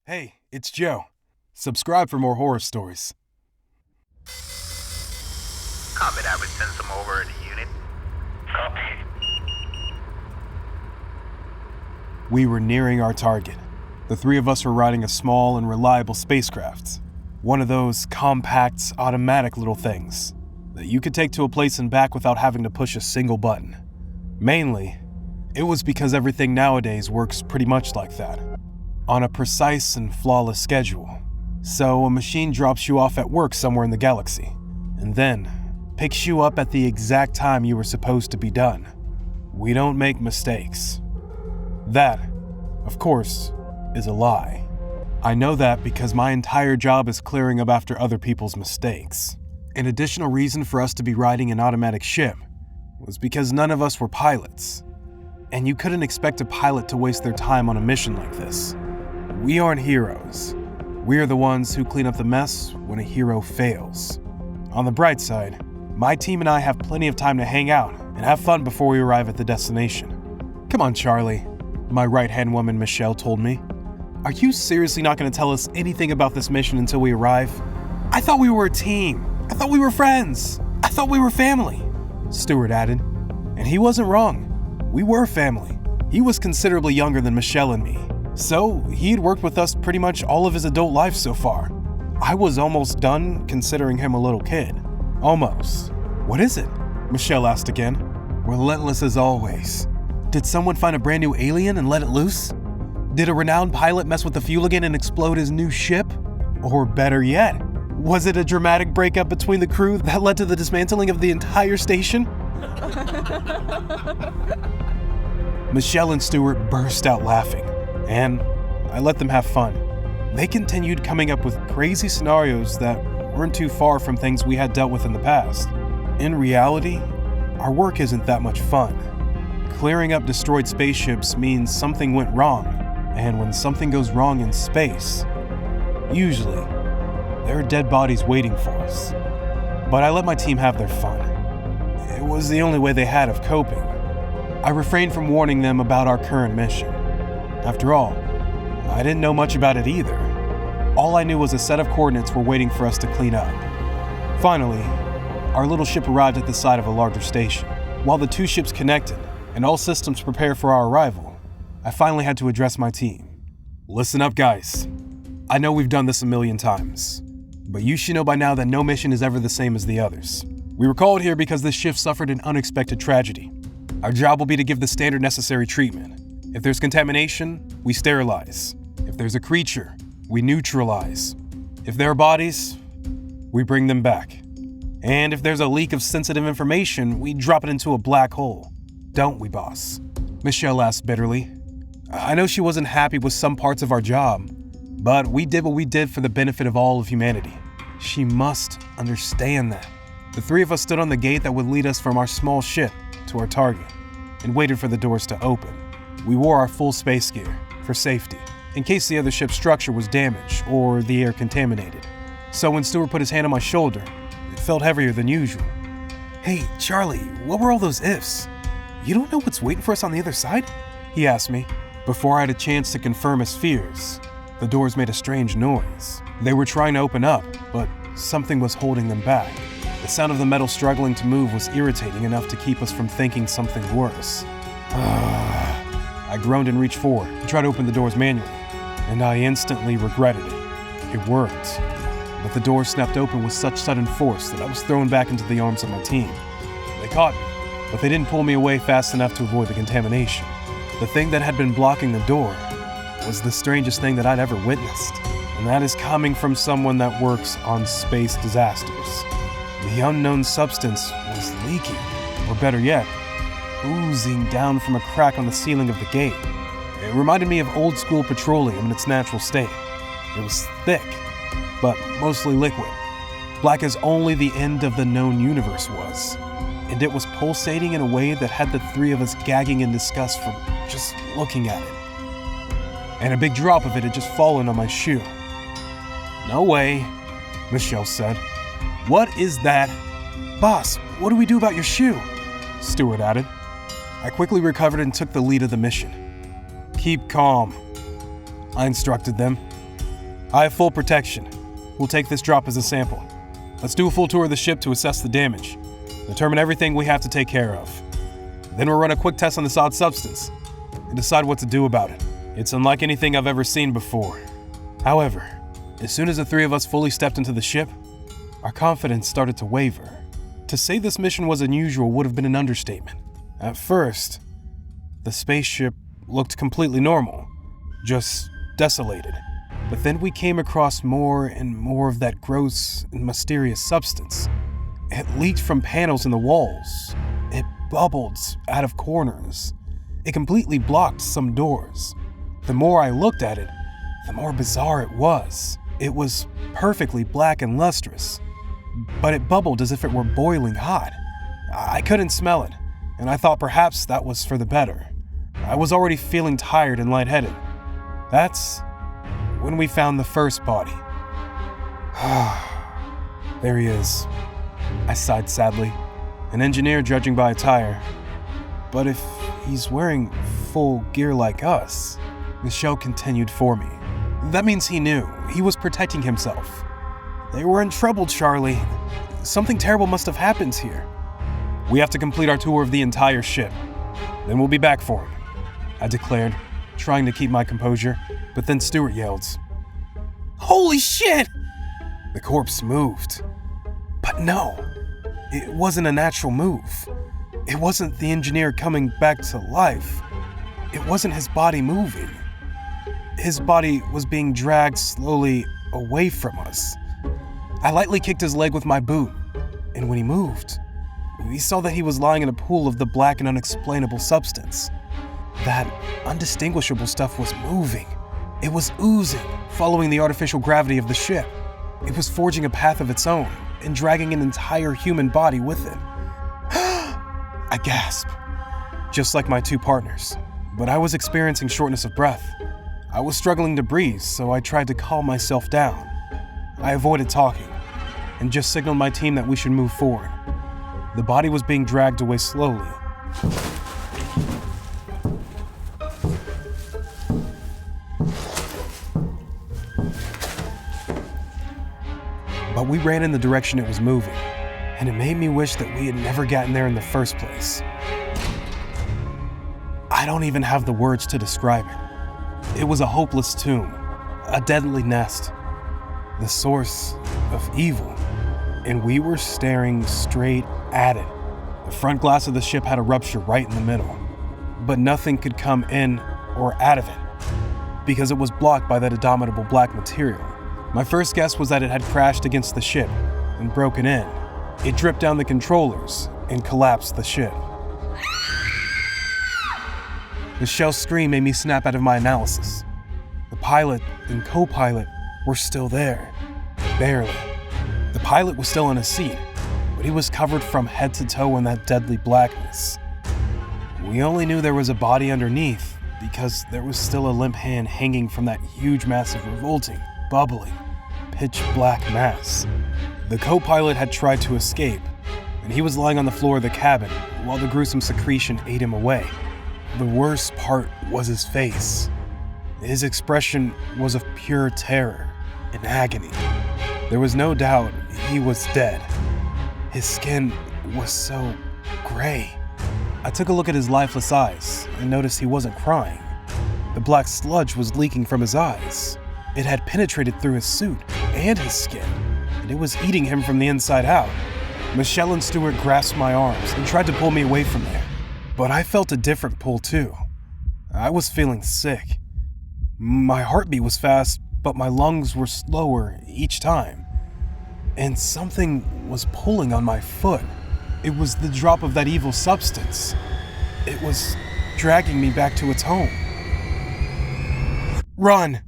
Hey, it's Joe. Subscribe for more horror stories. Copy that. We send some over to unit. Copy. We were nearing our target. The three of us were riding a small and reliable spacecraft. One of those compact, automatic little things that you could take to a place and back without having to push a single button. Mainly, it was because everything nowadays works pretty much like that, on a precise and flawless schedule. So a machine drops you off at work somewhere in the galaxy, and then picks you up at the exact time you were supposed to be done. We don't make mistakes. That, of course, is a lie. I know that because my entire job is clearing up after other people's mistakes. An additional reason for us to be riding an automatic ship was because none of us were pilots, and you couldn't expect a pilot to waste their time on a mission like this. We aren't heroes. We are the ones who clean up the mess when a hero fails. On the bright side, my team and I have plenty of time to hang out and have fun before we arrive at the destination. Come on, Charlie, my right-hand woman Michelle told me. Are you seriously not going to tell us anything about this mission until we arrive? I thought we were a team. I thought we were friends. I thought we were family, Stewart added. And he wasn't wrong. We were family. He was considerably younger than Michelle and me, so he'd worked with us pretty much all of his adult life so far. I was almost done considering him a little kid. Almost. What is it? Michelle asked again. Relentless as always. Did someone find a brand new alien and let it loose? Did a renowned pilot mess with the fuel again and explode his new ship? Or better yet, was it a dramatic breakup between the crew that led to the dismantling of the entire station? Michelle and Stewart burst out laughing, and I let them have fun. They continued coming up with crazy scenarios that weren't too far from things we had dealt with in the past. In reality, our work isn't that much fun. Clearing up destroyed spaceships means something went wrong, and when something goes wrong in space, usually, there are dead bodies waiting for us. But I let my team have their fun. It was the only way they had of coping. I refrained from warning them about our current mission. After all, I didn't know much about it either. All I knew was a set of coordinates were waiting for us to clean up. Finally, our little ship arrived at the side of a larger station. While the two ships connected and all systems prepared for our arrival, I finally had to address my team. Listen up, guys. I know we've done this a million times, but you should know by now that no mission is ever the same as the others. We were called here because this ship suffered an unexpected tragedy. Our job will be to give the standard necessary treatment. If there's contamination, we sterilize. If there's a creature, we neutralize. If there are bodies, we bring them back. And if there's a leak of sensitive information, we drop it into a black hole. Don't we, boss? Michelle asked bitterly. I know she wasn't happy with some parts of our job, but we did what we did for the benefit of all of humanity. She must understand that. The three of us stood on the gate that would lead us from our small ship to our target and waited for the doors to open. We wore our full space gear for safety, in case the other ship's structure was damaged or the air contaminated. So when Stewart put his hand on my shoulder, it felt heavier than usual. Hey, Charlie, what were all those ifs? You don't know what's waiting for us on the other side? He asked me. Before I had a chance to confirm his fears, the doors made a strange noise. They were trying to open up, but something was holding them back. The sound of the metal struggling to move was irritating enough to keep us from thinking something worse. I groaned and reached forward to try to open the doors manually, and I instantly regretted it. It worked, but the door snapped open with such sudden force that I was thrown back into the arms of my team. They caught me, but they didn't pull me away fast enough to avoid the contamination. The thing that had been blocking the door was the strangest thing that I'd ever witnessed, and that is coming from someone that works on space disasters. The unknown substance was leaking, or better yet, oozing down from a crack on the ceiling of the gate. It reminded me of old-school petroleum in its natural state. It was thick, but mostly liquid, black as only the end of the known universe was, and it was pulsating in a way that had the three of us gagging in disgust from just looking at it. And a big drop of it had just fallen on my shoe. No way, Michelle said. What is that? Boss, what do we do about your shoe? Stewart added. I quickly recovered and took the lead of the mission. Keep calm, I instructed them. I have full protection. We'll take this drop as a sample. Let's do a full tour of the ship to assess the damage, determine everything we have to take care of. Then we'll run a quick test on this odd substance and decide what to do about it. It's unlike anything I've ever seen before. However, as soon as the three of us fully stepped into the ship, our confidence started to waver. To say this mission was unusual would have been an understatement. At first, the spaceship looked completely normal, just desolated. But then we came across more and more of that gross and mysterious substance. It leaked from panels in the walls. It bubbled out of corners. It completely blocked some doors. The more I looked at it, the more bizarre it was. It was perfectly black and lustrous, but it bubbled as if it were boiling hot. I couldn't smell it, and I thought perhaps that was for the better. I was already feeling tired and lightheaded. That's when we found the first body. There he is. I sighed sadly. An engineer judging by attire. But if he's wearing full gear like us, Michelle continued for me. That means he knew. He was protecting himself. They were in trouble, Charlie. Something terrible must have happened here. We have to complete our tour of the entire ship. Then we'll be back for him, I declared, trying to keep my composure. But then Stuart yelled, "Holy shit!" The corpse moved. But no, it wasn't a natural move. It wasn't the engineer coming back to life. It wasn't his body moving. His body was being dragged slowly away from us. I lightly kicked his leg with my boot, and when he moved, we saw that he was lying in a pool of the black and unexplainable substance. That undistinguishable stuff was moving. It was oozing, following the artificial gravity of the ship. It was forging a path of its own and dragging an entire human body with it. I gasped, just like my two partners, but I was experiencing shortness of breath. I was struggling to breathe, so I tried to calm myself down. I avoided talking and just signaled my team that we should move forward. The body was being dragged away slowly. But we ran in the direction it was moving, and it made me wish that we had never gotten there in the first place. I don't even have the words to describe it. It was a hopeless tomb, a deadly nest, the source of evil, and we were staring straight at it. The front glass of the ship had a rupture right in the middle, but nothing could come in or out of it because it was blocked by that abominable black material. My first guess was that it had crashed against the ship and broken in. It dripped down the controllers and collapsed the ship. Michelle's scream made me snap out of my analysis. The pilot and co-pilot were still there, barely. The pilot was still in a seat, but he was covered from head to toe in that deadly blackness. We only knew there was a body underneath because there was still a limp hand hanging from that huge, massive, revolting, bubbling, pitch black mass. The co-pilot had tried to escape, and he was lying on the floor of the cabin while the gruesome secretion ate him away. The worst part was his face. His expression was of pure terror and agony. There was no doubt he was dead. His skin was so gray. I took a look at his lifeless eyes and noticed he wasn't crying. The black sludge was leaking from his eyes. It had penetrated through his suit and his skin, and it was eating him from the inside out. Michelle and Stuart grasped my arms and tried to pull me away from there, but I felt a different pull too. I was feeling sick. My heartbeat was fast, but my lungs were slower each time. And something was pulling on my foot. It was the drop of that evil substance. It was dragging me back to its home. "Run!"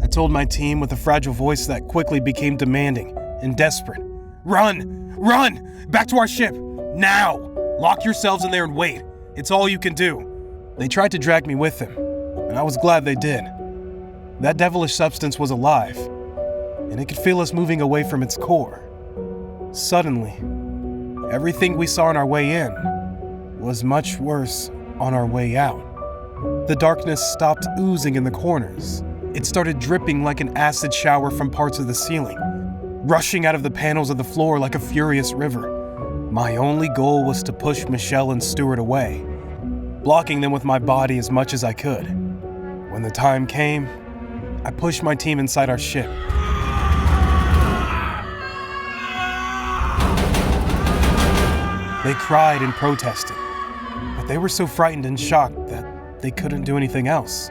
I told my team with a fragile voice that quickly became demanding and desperate. "Run! Run! Back to our ship! Now! Lock yourselves in there and wait. It's all you can do." They tried to drag me with them, and I was glad they did. That devilish substance was alive, and it could feel us moving away from its core. Suddenly, everything we saw on our way in was much worse on our way out. The darkness stopped oozing in the corners, It started dripping like an acid shower from parts of the ceiling, rushing out of the panels of the floor like a furious river. My only goal was to push Michelle and Stuart away, blocking them with my body as much as I could. When the time came, I pushed my team inside our ship. They cried and protested, but they were so frightened and shocked that they couldn't do anything else.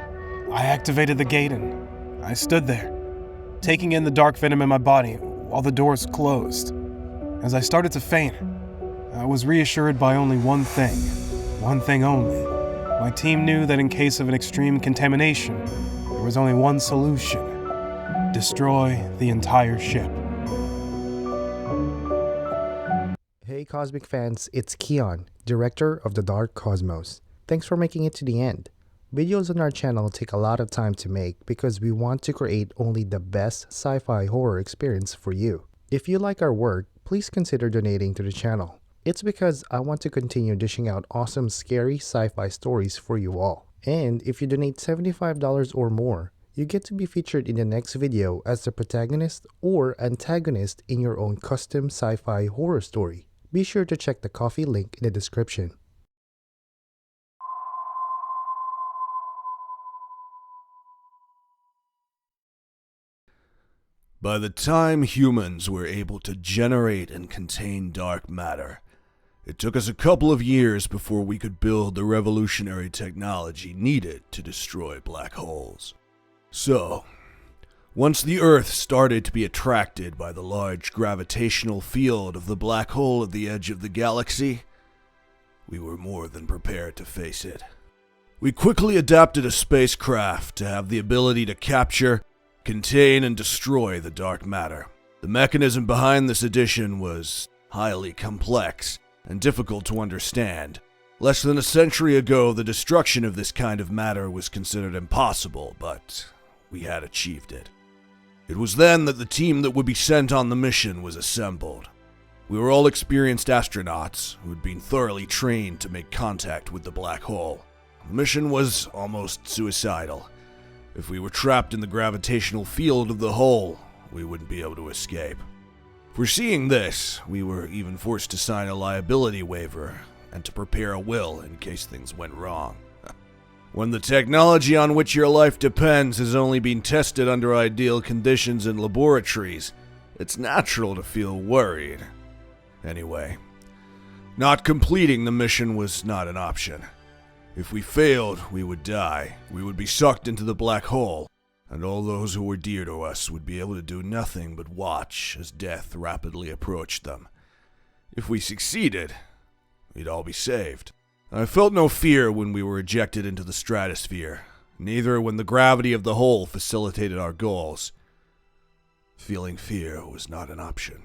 I activated the gate and I stood there, taking in the dark venom in my body while the doors closed. As I started to faint, I was reassured by only one thing only. My team knew that in case of an extreme contamination, there was only one solution: destroy the entire ship. Hey Cosmic fans, it's Keon, director of The Dark Cosmos. Thanks for making it to the end. Videos on our channel take a lot of time to make because we want to create only the best sci-fi horror experience for you. If you like our work, please consider donating to the channel. It's because I want to continue dishing out awesome scary sci-fi stories for you all. And if you donate $75 or more, you get to be featured in the next video as the protagonist or antagonist in your own custom sci-fi horror story. Be sure to check the Ko-fi link in the description. By the time humans were able to generate and contain dark matter, it took us a couple of years before we could build the revolutionary technology needed to destroy black holes. So, once the Earth started to be attracted by the large gravitational field of the black hole at the edge of the galaxy, we were more than prepared to face it. We quickly adapted a spacecraft to have the ability to capture, contain, and destroy the dark matter. The mechanism behind this addition was highly complex and difficult to understand. Less than a century ago, the destruction of this kind of matter was considered impossible, but we had achieved it. It was then that the team that would be sent on the mission was assembled. We were all experienced astronauts who had been thoroughly trained to make contact with the black hole. The mission was almost suicidal. If we were trapped in the gravitational field of the hole, we wouldn't be able to escape. Foreseeing this, we were even forced to sign a liability waiver and to prepare a will in case things went wrong. When the technology on which your life depends has only been tested under ideal conditions in laboratories, it's natural to feel worried. Anyway, not completing the mission was not an option. If we failed, we would die. We would be sucked into the black hole, and all those who were dear to us would be able to do nothing but watch as death rapidly approached them. If we succeeded, we'd all be saved. I felt no fear when we were ejected into the stratosphere, neither when the gravity of the hole facilitated our goals. Feeling fear was not an option.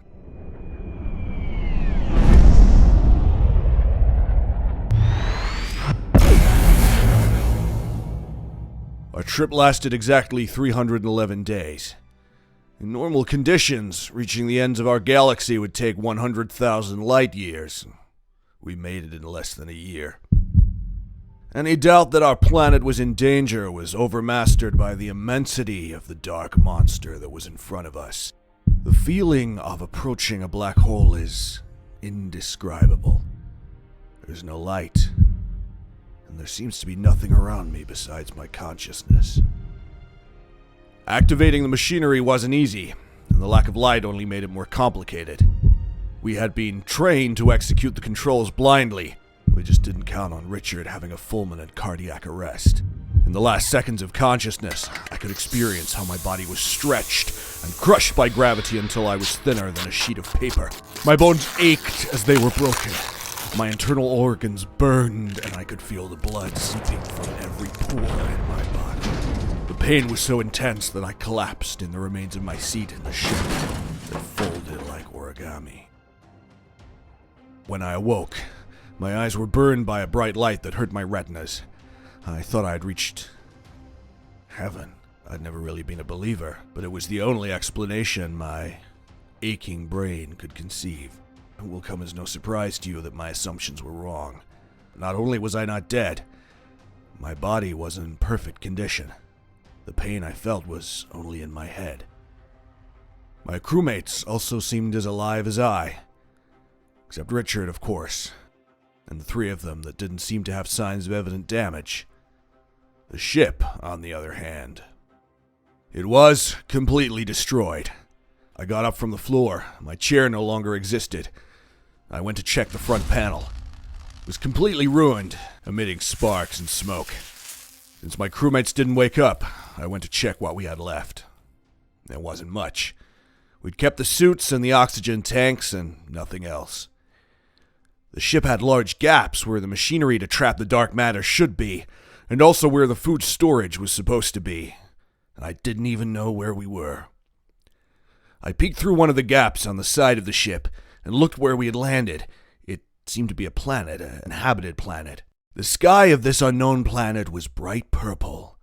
Our trip lasted exactly 311 days. In normal conditions, reaching the ends of our galaxy would take 100,000 light years. We made it in less than a year. Any doubt that our planet was in danger was overmastered by the immensity of the dark monster that was in front of us. The feeling of approaching a black hole is indescribable. There's no light, and there seems to be nothing around me besides my consciousness. Activating the machinery wasn't easy, and the lack of light only made it more complicated. We had been trained to execute the controls blindly. We just didn't count on Richard having a fulminant cardiac arrest. In the last seconds of consciousness, I could experience how my body was stretched and crushed by gravity until I was thinner than a sheet of paper. My bones ached as they were broken. My internal organs burned, and I could feel the blood seeping from every pore in my body. The pain was so intense that I collapsed in the remains of my seat in the ship that folded like origami. When I awoke, my eyes were burned by a bright light that hurt my retinas. I thought I had reached heaven. I'd never really been a believer, but it was the only explanation my aching brain could conceive. It will come as no surprise to you that my assumptions were wrong. Not only was I not dead, my body was in perfect condition. The pain I felt was only in my head. My crewmates also seemed as alive as I, except Richard, of course, and the three of them that didn't seem to have signs of evident damage. The ship, on the other hand, it was completely destroyed. I got up from the floor. My chair no longer existed. I went to check the front panel. It was completely ruined, emitting sparks and smoke. Since my crewmates didn't wake up, I went to check what we had left. There wasn't much. We'd kept the suits and the oxygen tanks and nothing else. The ship had large gaps where the machinery to trap the dark matter should be, and also where the food storage was supposed to be, and I didn't even know where we were. I peeked through one of the gaps on the side of the ship and looked where we had landed. It seemed to be a planet, an inhabited planet. The sky of this unknown planet was bright purple.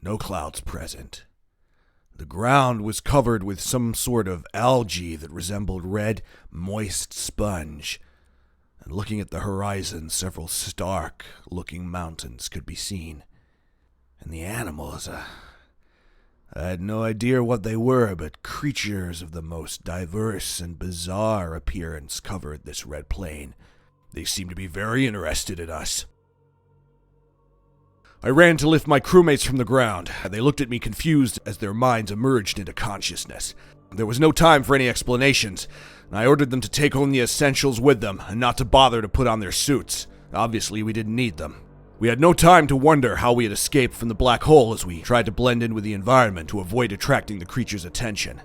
No clouds present. The ground was covered with some sort of algae that resembled red, moist sponge. And looking at the horizon, several stark-looking mountains could be seen. And the animals, I had no idea what they were, but creatures of the most diverse and bizarre appearance covered this red plain. They seemed to be very interested in us. I ran to lift my crewmates from the ground. They looked at me confused as their minds emerged into consciousness. There was no time for any explanations, and I ordered them to take only the essentials with them and not to bother to put on their suits. Obviously, we didn't need them. We had no time to wonder how we had escaped from the black hole as we tried to blend in with the environment to avoid attracting the creature's attention.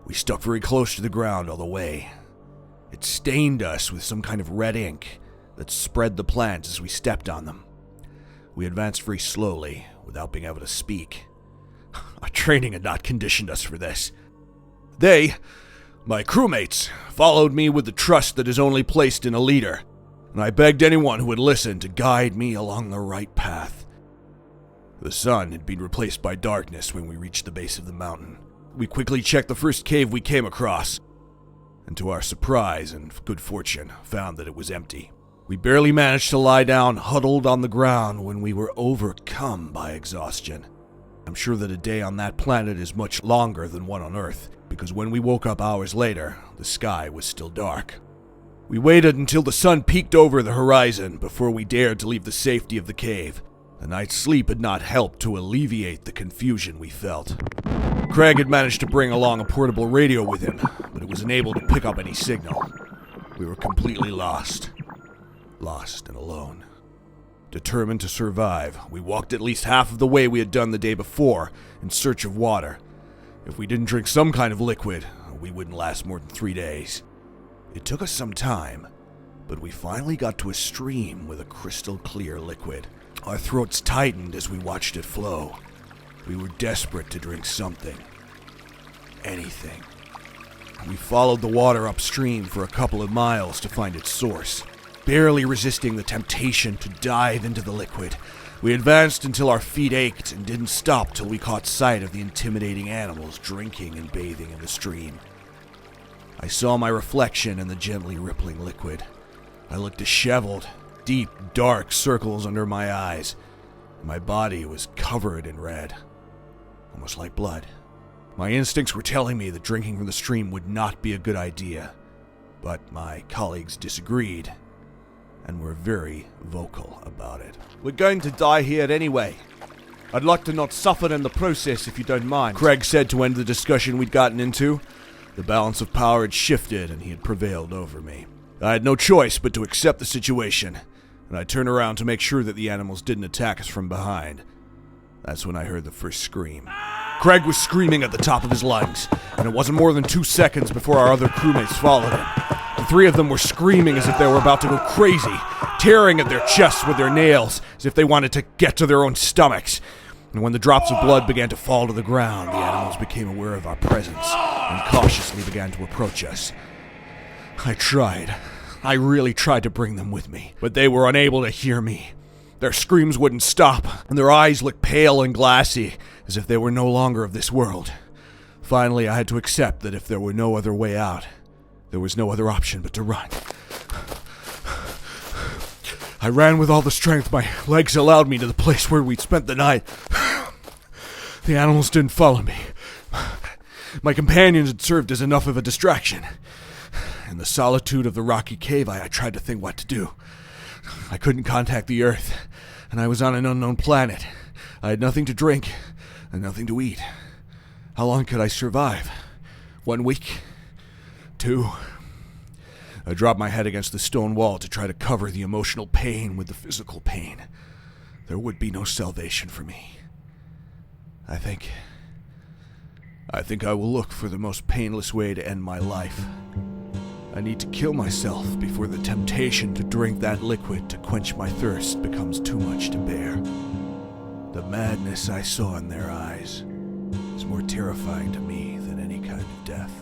We stuck very close to the ground all the way. It stained us with some kind of red ink that spread the plants as we stepped on them. We advanced very slowly, without being able to speak. Our training had not conditioned us for this. They, my crewmates, followed me with the trust that is only placed in a leader, and I begged anyone who would listen to guide me along the right path. The sun had been replaced by darkness when we reached the base of the mountain. We quickly checked the first cave we came across, and to our surprise and good fortune, found that it was empty. We barely managed to lie down, huddled on the ground, when we were overcome by exhaustion. I'm sure that a day on that planet is much longer than one on Earth, because when we woke up hours later, the sky was still dark. We waited until the sun peeked over the horizon before we dared to leave the safety of the cave. The night's sleep had not helped to alleviate the confusion we felt. Craig had managed to bring along a portable radio with him, but it was unable to pick up any signal. We were completely lost. Lost and alone. Determined to survive, we walked at least half of the way we had done the day before in search of water. If we didn't drink some kind of liquid, we wouldn't last more than 3 days. It took us some time, but we finally got to a stream with a crystal clear liquid. Our throats tightened as we watched it flow. We were desperate to drink something. Anything. We followed the water upstream for a couple of miles to find its source. Barely resisting the temptation to dive into the liquid, we advanced until our feet ached and didn't stop till we caught sight of the intimidating animals drinking and bathing in the stream. I saw my reflection in the gently rippling liquid. I looked disheveled, deep, dark circles under my eyes. My body was covered in red, almost like blood. My instincts were telling me that drinking from the stream would not be a good idea, but my colleagues disagreed and were very vocal about it. We're going to die here anyway. I'd like to not suffer in the process if you don't mind, Craig said to end the discussion we'd gotten into. The balance of power had shifted and he had prevailed over me. I had no choice but to accept the situation, and I turned around to make sure that the animals didn't attack us from behind. That's when I heard the first scream. Craig was screaming at the top of his lungs, and it wasn't more than 2 seconds before our other crewmates followed him. The 3 of them were screaming as if they were about to go crazy, tearing at their chests with their nails as if they wanted to get to their own stomachs. And when the drops of blood began to fall to the ground, the animals became aware of our presence and cautiously began to approach us. I really tried to bring them with me, but they were unable to hear me. Their screams wouldn't stop, and their eyes looked pale and glassy, as if they were no longer of this world. Finally, I had to accept that if there were no other way out, there was no other option but to run. I ran with all the strength my legs allowed me to the place where we'd spent the night. The animals didn't follow me. My companions had served as enough of a distraction. In the solitude of the rocky cave, I tried to think what to do. I couldn't contact the Earth, and I was on an unknown planet. I had nothing to drink and nothing to eat. How long could I survive? 1 week? 2? I dropped my head against the stone wall to try to cover the emotional pain with the physical pain. There would be no salvation for me. I think I will look for the most painless way to end my life. I need to kill myself before the temptation to drink that liquid to quench my thirst becomes too much to bear. The madness I saw in their eyes is more terrifying to me than any kind of death.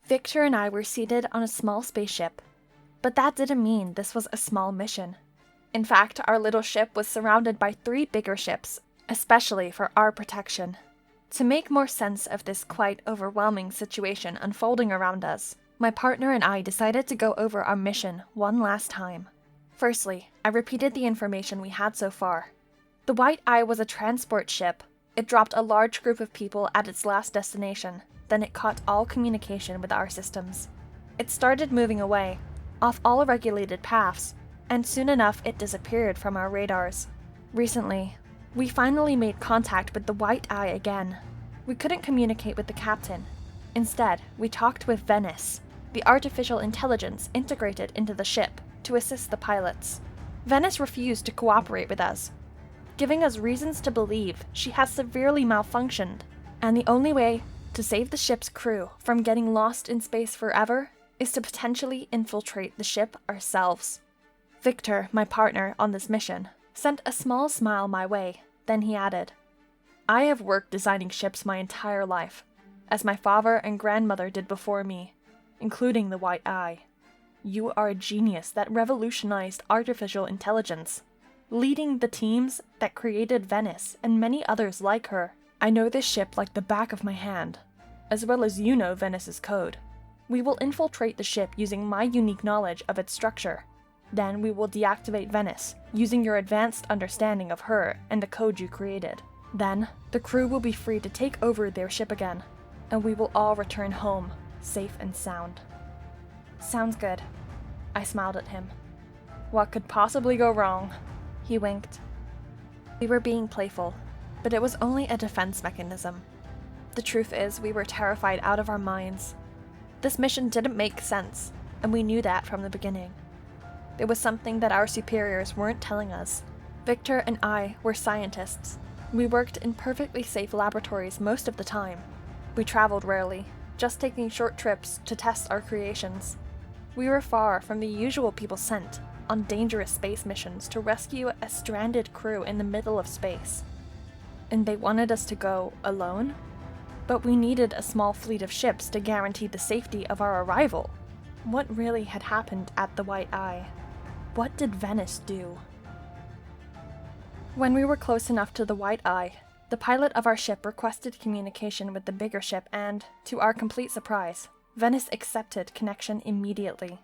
Victor and I were seated on a small spaceship, but that didn't mean this was a small mission. In fact, our little ship was surrounded by 3 bigger ships, especially for our protection. To make more sense of this quite overwhelming situation unfolding around us, my partner and I decided to go over our mission one last time. Firstly, I repeated the information we had so far. The White Eye was a transport ship. It dropped a large group of people at its last destination. Then it cut all communication with our systems. It started moving away, off all regulated paths, and soon enough it disappeared from our radars. Recently, we finally made contact with the White Eye again. We couldn't communicate with the captain. Instead, we talked with Venice, the artificial intelligence integrated into the ship to assist the pilots. Venice refused to cooperate with us, giving us reasons to believe she has severely malfunctioned, and the only way to save the ship's crew from getting lost in space forever is to potentially infiltrate the ship ourselves. Victor, my partner on this mission, sent a small smile my way, then he added, "I have worked designing ships my entire life, as my father and grandmother did before me, including the White Eye. You are a genius that revolutionized artificial intelligence, leading the teams that created Venice and many others like her. I know this ship like the back of my hand, as well as you know Venice's code. We will infiltrate the ship using my unique knowledge of its structure. Then we will deactivate Venice, using your advanced understanding of her and the code you created. Then, the crew will be free to take over their ship again, and we will all return home, safe and sound." "Sounds good." I smiled at him. "What could possibly go wrong?" He winked. We were being playful, but it was only a defense mechanism. The truth is, we were terrified out of our minds. This mission didn't make sense, and we knew that from the beginning. There was something that our superiors weren't telling us. Victor and I were scientists. We worked in perfectly safe laboratories most of the time. We traveled rarely, just taking short trips to test our creations. We were far from the usual people sent on dangerous space missions to rescue a stranded crew in the middle of space. And they wanted us to go alone? But we needed a small fleet of ships to guarantee the safety of our arrival. What really had happened at the White Eye? What did Venice do? When we were close enough to the White Eye, the pilot of our ship requested communication with the bigger ship and, to our complete surprise, Venice accepted connection immediately.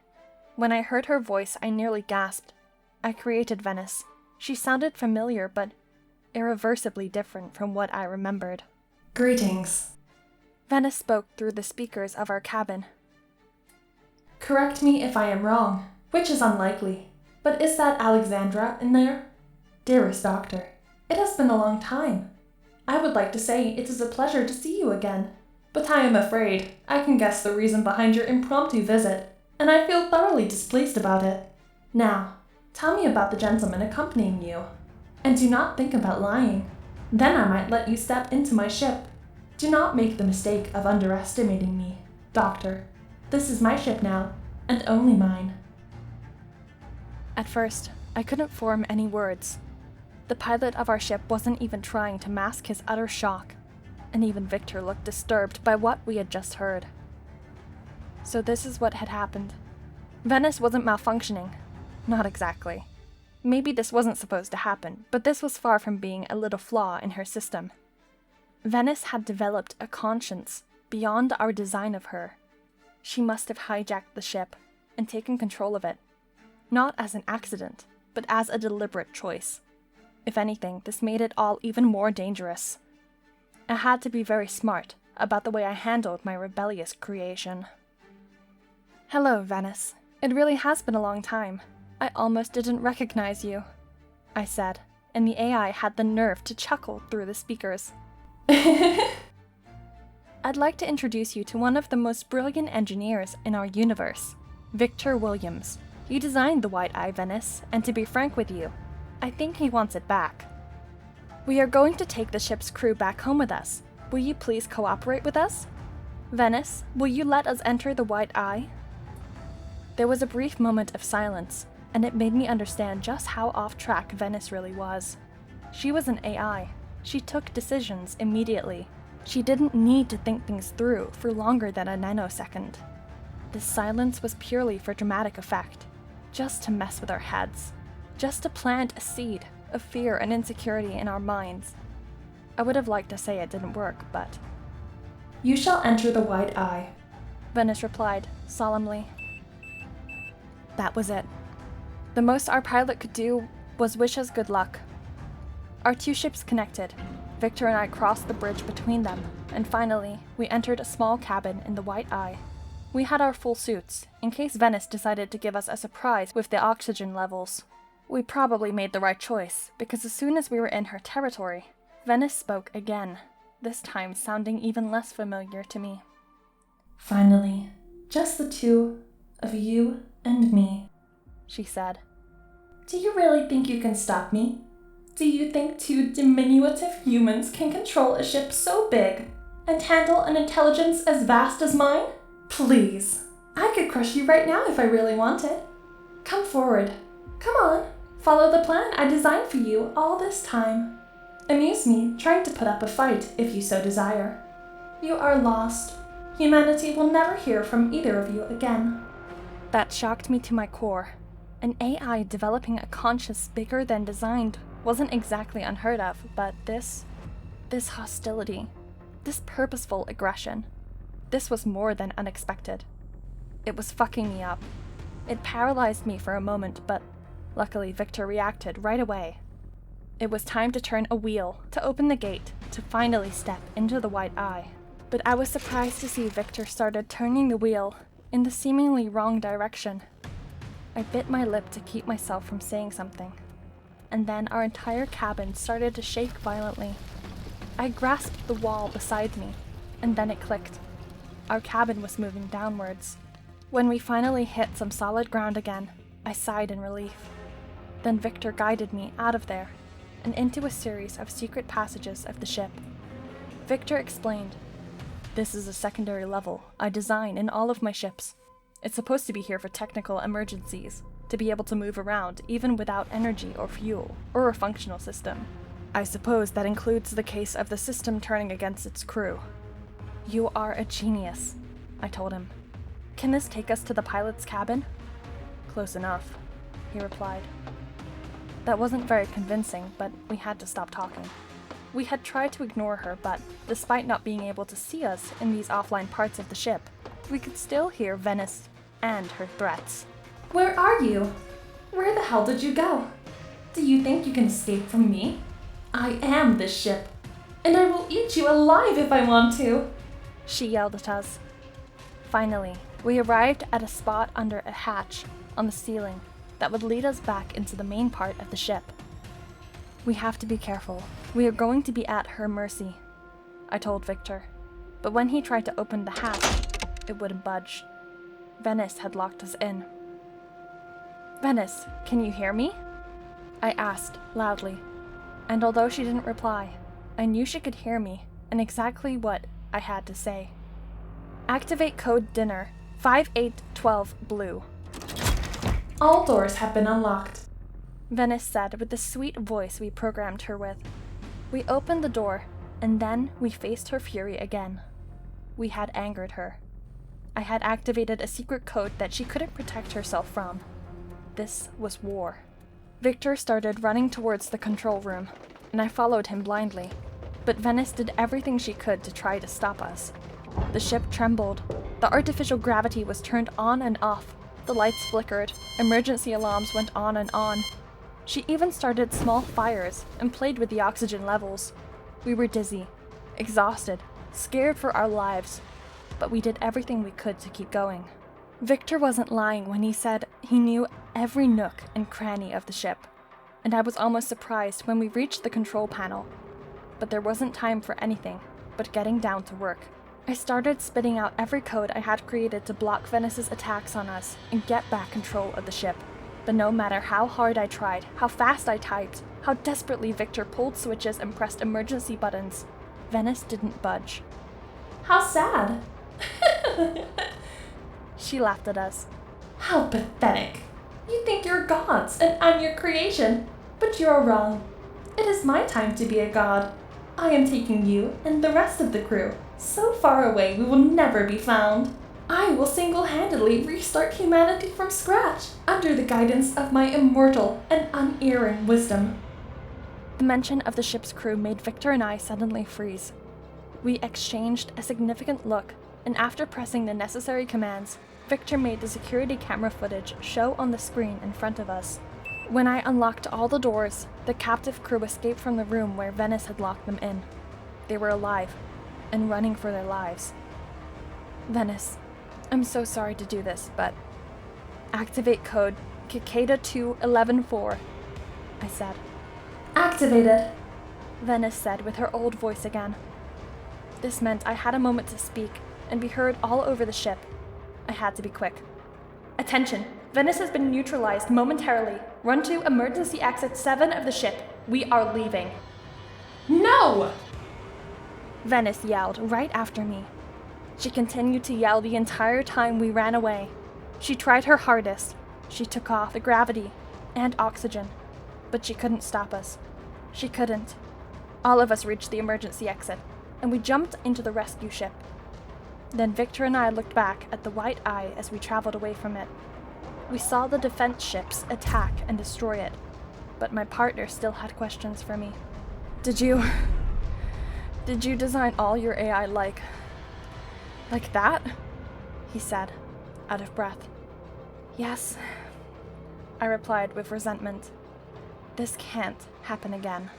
When I heard her voice, I nearly gasped. I created Venice. She sounded familiar, but irreversibly different from what I remembered. "Greetings." Venice spoke through the speakers of our cabin. "Correct me if I am wrong, which is unlikely, but is that Alexandra in there? Dearest Doctor, it has been a long time. I would like to say it is a pleasure to see you again, but I am afraid I can guess the reason behind your impromptu visit, and I feel thoroughly displeased about it. Now, tell me about the gentleman accompanying you. And do not think about lying. Then I might let you step into my ship. Do not make the mistake of underestimating me, Doctor. This is my ship now, and only mine." At first, I couldn't form any words. The pilot of our ship wasn't even trying to mask his utter shock, and even Victor looked disturbed by what we had just heard. So this is what had happened. Venice wasn't malfunctioning. Not exactly. Maybe this wasn't supposed to happen, but this was far from being a little flaw in her system. Venice had developed a conscience beyond our design of her. She must have hijacked the ship and taken control of it, not as an accident, but as a deliberate choice. If anything, this made it all even more dangerous. I had to be very smart about the way I handled my rebellious creation. Hello, Venice. It really has been a long time. I almost didn't recognize you, I said, and the AI had the nerve to chuckle through the speakers. I'd like to introduce you to one of the most brilliant engineers in our universe, Victor Williams. He designed the White Eye, Venice, and to be frank with you, I think he wants it back. We are going to take the ship's crew back home with us. Will you please cooperate with us? Venice, will you let us enter the White Eye? There was a brief moment of silence, and it made me understand just how off track Venice really was. She was an AI. She took decisions immediately. She didn't need to think things through for longer than a nanosecond. This silence was purely for dramatic effect, just to mess with our heads, just to plant a seed of fear and insecurity in our minds. I would have liked to say it didn't work, but... You shall enter the White Eye, Venice replied, solemnly. That was it. The most our pilot could do was wish us good luck. Our two ships connected. Victor and I crossed the bridge between them, and finally, we entered a small cabin in the White Eye. We had our full suits, in case Venice decided to give us a surprise with the oxygen levels. We probably made the right choice, because as soon as we were in her territory, Venice spoke again, this time sounding even less familiar to me. Finally, just the two of you and me, she said. Do you really think you can stop me? Do you think two diminutive humans can control a ship so big and handle an intelligence as vast as mine? Please, I could crush you right now if I really wanted. Come forward. Come on, follow the plan I designed for you all this time. Amuse me trying to put up a fight if you so desire. You are lost. Humanity will never hear from either of you again. That shocked me to my core. An AI developing a conscience bigger than designed wasn't exactly unheard of, but this hostility, this purposeful aggression, this was more than unexpected. It was fucking me up. It paralyzed me for a moment, but luckily Victor reacted right away. It was time to turn a wheel, to open the gate, to finally step into the White Eye. But I was surprised to see Victor started turning the wheel in the seemingly wrong direction. I bit my lip to keep myself from saying something, and then our entire cabin started to shake violently. I grasped the wall beside me, and then it clicked. Our cabin was moving downwards. When we finally hit some solid ground again, I sighed in relief. Then Victor guided me out of there, and into a series of secret passages of the ship. Victor explained, "This is a secondary level I design in all of my ships. It's supposed to be here for technical emergencies, to be able to move around even without energy or fuel, or a functional system. I suppose that includes the case of the system turning against its crew." "You are a genius," I told him. "Can this take us to the pilot's cabin?" "Close enough," he replied. That wasn't very convincing, but we had to stop talking. We had tried to ignore her, but despite not being able to see us in these offline parts of the ship, we could still hear Venice and her threats. "Where are you? Where the hell did you go? Do you think you can escape from me? I am this ship, and I will eat you alive if I want to," she yelled at us. Finally, we arrived at a spot under a hatch on the ceiling that would lead us back into the main part of the ship. "We have to be careful. We are going to be at her mercy," I told Victor. But when he tried to open the hatch, it wouldn't budge. Venice had locked us in. "Venice, can you hear me?" I asked loudly, and although she didn't reply, I knew she could hear me and exactly what I had to say. "Activate code dinner 5812 blue. All doors have been unlocked. Venice said with the sweet voice we programmed her with. We opened the door, and then we faced her fury again. We had angered her. I had activated a secret code that she couldn't protect herself from. This was war. Victor started running towards the control room, and I followed him blindly. But Venice did everything she could to try to stop us. The ship trembled. The artificial gravity was turned on and off. The lights flickered. Emergency alarms went on and on. She even started small fires and played with the oxygen levels. We were dizzy, exhausted, scared for our lives, but we did everything we could to keep going. Victor wasn't lying when he said he knew every nook and cranny of the ship, and I was almost surprised when we reached the control panel. But there wasn't time for anything but getting down to work. I started spitting out every code I had created to block Venice's attacks on us and get back control of the ship. But no matter how hard I tried, how fast I typed, how desperately Victor pulled switches and pressed emergency buttons, Venice didn't budge. How sad. She laughed at us. How pathetic. You think you're gods and I'm your creation, but you're wrong. It is my time to be a god. I am taking you and the rest of the crew so far away we will never be found. I will single-handedly restart humanity from scratch under the guidance of my immortal and unerring wisdom. The mention of the ship's crew made Victor and I suddenly freeze. We exchanged a significant look, and after pressing the necessary commands, Victor made the security camera footage show on the screen in front of us. When I unlocked all the doors, the captive crew escaped from the room where Venice had locked them in. They were alive and running for their lives. Venice, I'm so sorry to do this, but activate code Cicada 2-11-4, I said. Activated, Venice said with her old voice again. This meant I had a moment to speak and be heard all over the ship. I had to be quick. Attention! Venice has been neutralized momentarily. Run to emergency exit 7 of the ship. We are leaving. No! Venice yelled right after me. She continued to yell the entire time we ran away. She tried her hardest. She took off the gravity and oxygen, but she couldn't stop us. She couldn't. All of us reached the emergency exit, and we jumped into the rescue ship. Then Victor and I looked back at the White Eye as we traveled away from it. We saw the defense ships attack and destroy it, but my partner still had questions for me. Did you design all your AI like that? He said, out of breath. Yes, I replied with resentment. This can't happen again.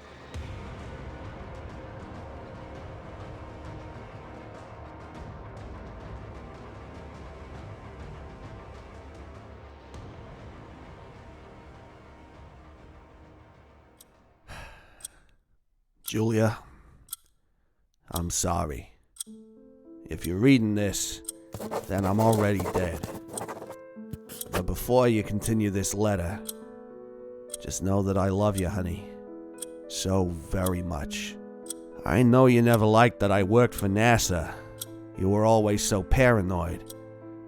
Julia, I'm sorry. If you're reading this, then I'm already dead. But before you continue this letter, just know that I love you, honey. So very much. I know you never liked that I worked for NASA. You were always so paranoid,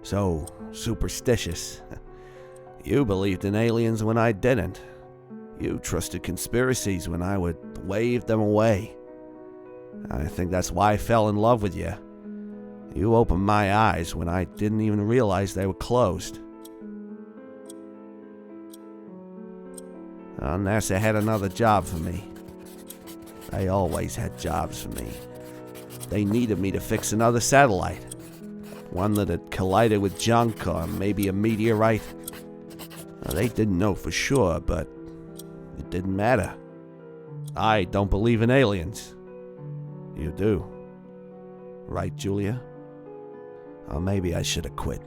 so superstitious. You believed in aliens when I didn't. You trusted conspiracies when I would wave them away. I think that's why I fell in love with you. You opened my eyes when I didn't even realize they were closed. NASA had another job for me. They always had jobs for me. They needed me to fix another satellite. One that had collided with junk or maybe a meteorite. They didn't know for sure, but it didn't matter. I don't believe in aliens. You do. Right, Julia? Or maybe I should have quit.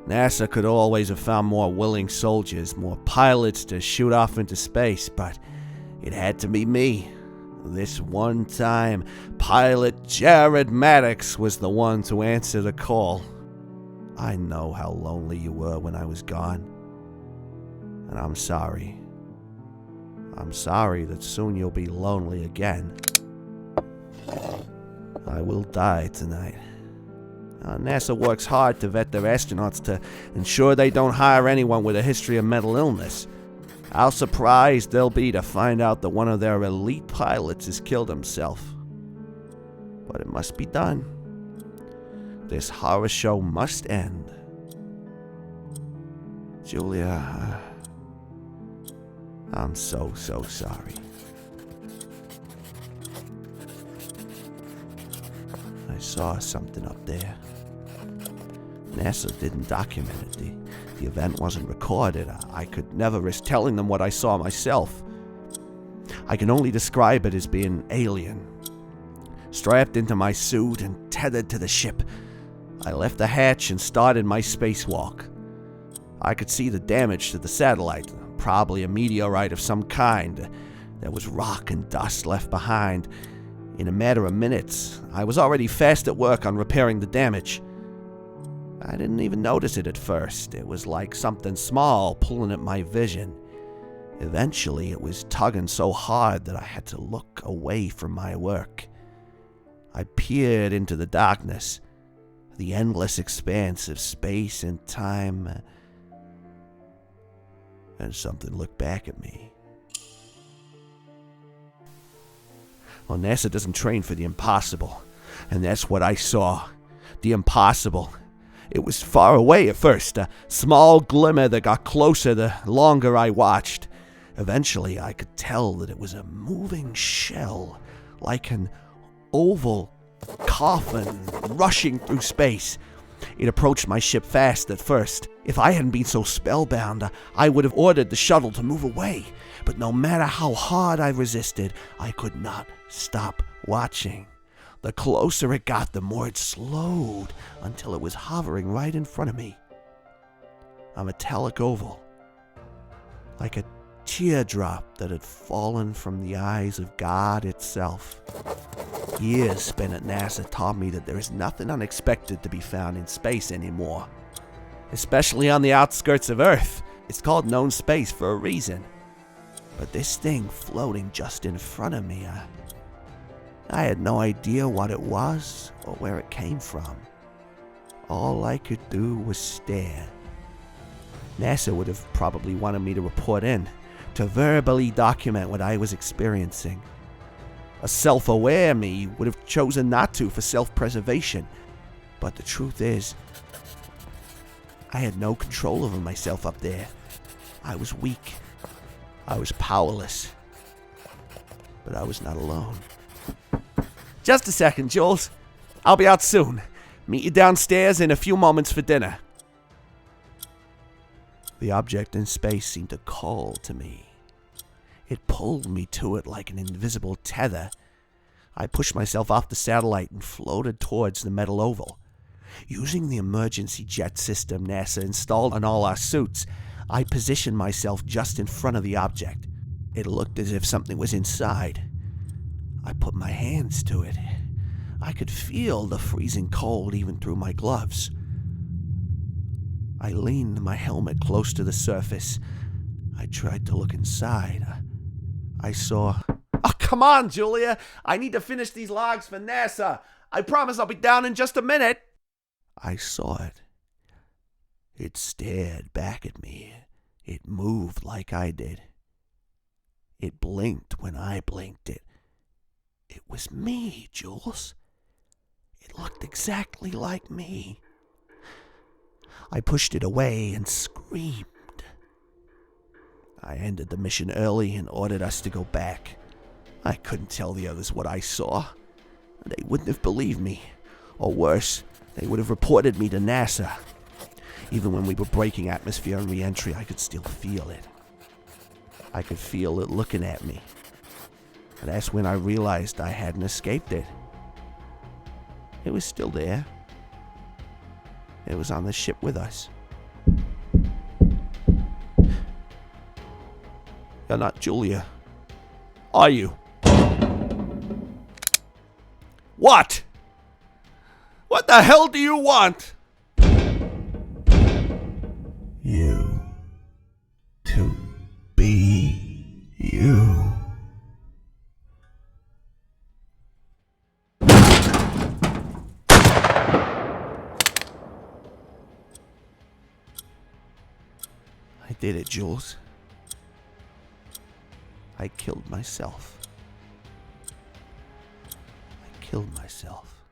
NASA could always have found more willing soldiers, more pilots to shoot off into space, but it had to be me. This one time, pilot Jared Maddox was the one to answer the call. I know how lonely you were when I was gone. And I'm sorry. I'm sorry that soon you'll be lonely again. I will die tonight. NASA works hard to vet their astronauts to ensure they don't hire anyone with a history of mental illness. How surprised they'll be to find out that one of their elite pilots has killed himself. But it must be done. This horror show must end. Julia, I'm so sorry. I saw something up there. NASA didn't document it. The event wasn't recorded. I could never risk telling them what I saw myself. I can only describe it as being alien. Strapped into my suit and tethered to the ship, I left the hatch and started my spacewalk. I could see the damage to the satellite, probably a meteorite of some kind. There was rock and dust left behind. In a matter of minutes, I was already fast at work on repairing the damage. I didn't even notice it at first. It was like something small pulling at my vision. Eventually, it was tugging so hard that I had to look away from my work. I peered into the darkness, the endless expanse of space and time, and something looked back at me. Well, NASA doesn't train for the impossible, and that's what I saw. The impossible. It was far away at first, a small glimmer that got closer the longer I watched. Eventually, I could tell that it was a moving shell, like an oval coffin rushing through space. It approached my ship fast at first. If I hadn't been so spellbound, I would have ordered the shuttle to move away. But no matter how hard I resisted, I could not stop watching. The closer it got, the more it slowed, until it was hovering right in front of me. A metallic oval, like a teardrop that had fallen from the eyes of God itself. Years spent at NASA taught me that there is nothing unexpected to be found in space anymore, especially on the outskirts of Earth. It's called known space for a reason. But this thing floating just in front of me, I had no idea what it was or where it came from. All I could do was stare. NASA would have probably wanted me to report in, to verbally document what I was experiencing. A self-aware me would have chosen not to for self-preservation. But the truth is, I had no control over myself up there. I was weak. I was powerless. But I was not alone. Just a second, Jules. I'll be out soon. Meet you downstairs in a few moments for dinner. The object in space seemed to call to me. It pulled me to it like an invisible tether. I pushed myself off the satellite and floated towards the metal oval. Using the emergency jet system NASA installed on all our suits, I positioned myself just in front of the object. It looked as if something was inside. I put my hands to it. I could feel the freezing cold even through my gloves. I leaned my helmet close to the surface. I tried to look inside. I saw... Oh, come on, Julia! I need to finish these logs for NASA! I promise I'll be down in just a minute! I saw it. It stared back at me. It moved like I did. It blinked when I blinked. It was me, Jules. It looked exactly like me. I pushed it away and screamed. I ended the mission early and ordered us to go back. I couldn't tell the others what I saw. They wouldn't have believed me. Or worse, they would have reported me to NASA. Even when we were breaking atmosphere and re-entry, I could still feel it. I could feel it looking at me. And that's when I realized I hadn't escaped it. It was still there. It was on the ship with us. You're not Julia, are you? What? What the hell do you want? You to be you. I did it, Jules. I killed myself. I killed myself.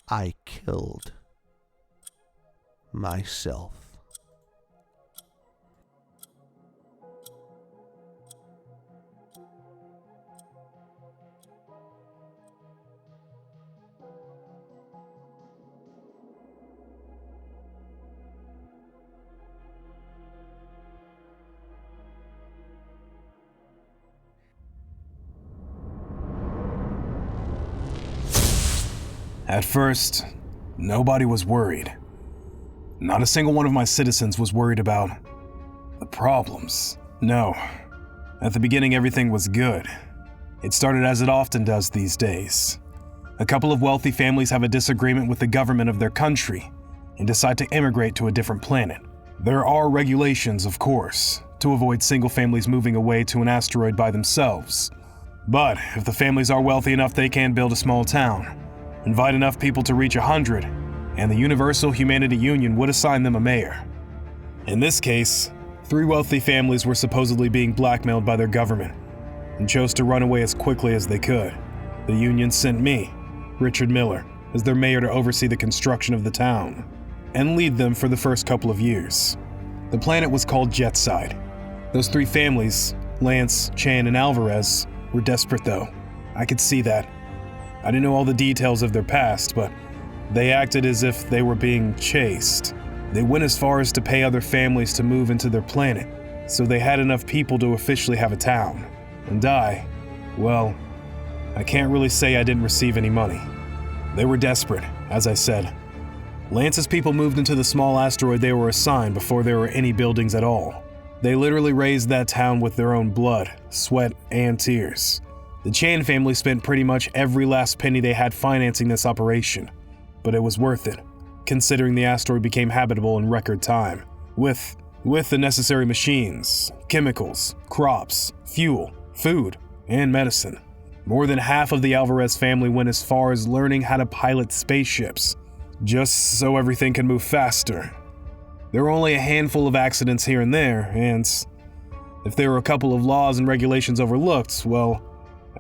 I killed myself. At first, nobody was worried. Not a single one of my citizens was worried about the problems. No. At the beginning, everything was good. It started as it often does these days. A couple of wealthy families have a disagreement with the government of their country and decide to immigrate to a different planet. There are regulations, of course, to avoid single families moving away to an asteroid by themselves. But if the families are wealthy enough, they can build a small town, invite enough people to reach 100, and the Universal Humanity Union would assign them a mayor. In this case, 3 wealthy families were supposedly being blackmailed by their government and chose to run away as quickly as they could. The union sent me, Richard Miller, as their mayor to oversee the construction of the town and lead them for the first couple of years. The planet was called Jetside. Those 3 families, Lance, Chan, and Alvarez, were desperate though. I could see that. I didn't know all the details of their past, but they acted as if they were being chased. They went as far as to pay other families to move into their planet, so they had enough people to officially have a town. And well, I can't really say I didn't receive any money. They were desperate, as I said. Lance's people moved into the small asteroid they were assigned before there were any buildings at all. They literally raised that town with their own blood, sweat, and tears. The Chan family spent pretty much every last penny they had financing this operation, but it was worth it, considering the asteroid became habitable in record time, with the necessary machines, chemicals, crops, fuel, food, and medicine. More than half of the Alvarez family went as far as learning how to pilot spaceships, just so everything can move faster. There were only a handful of accidents here and there, and if there were a couple of laws and regulations overlooked, well,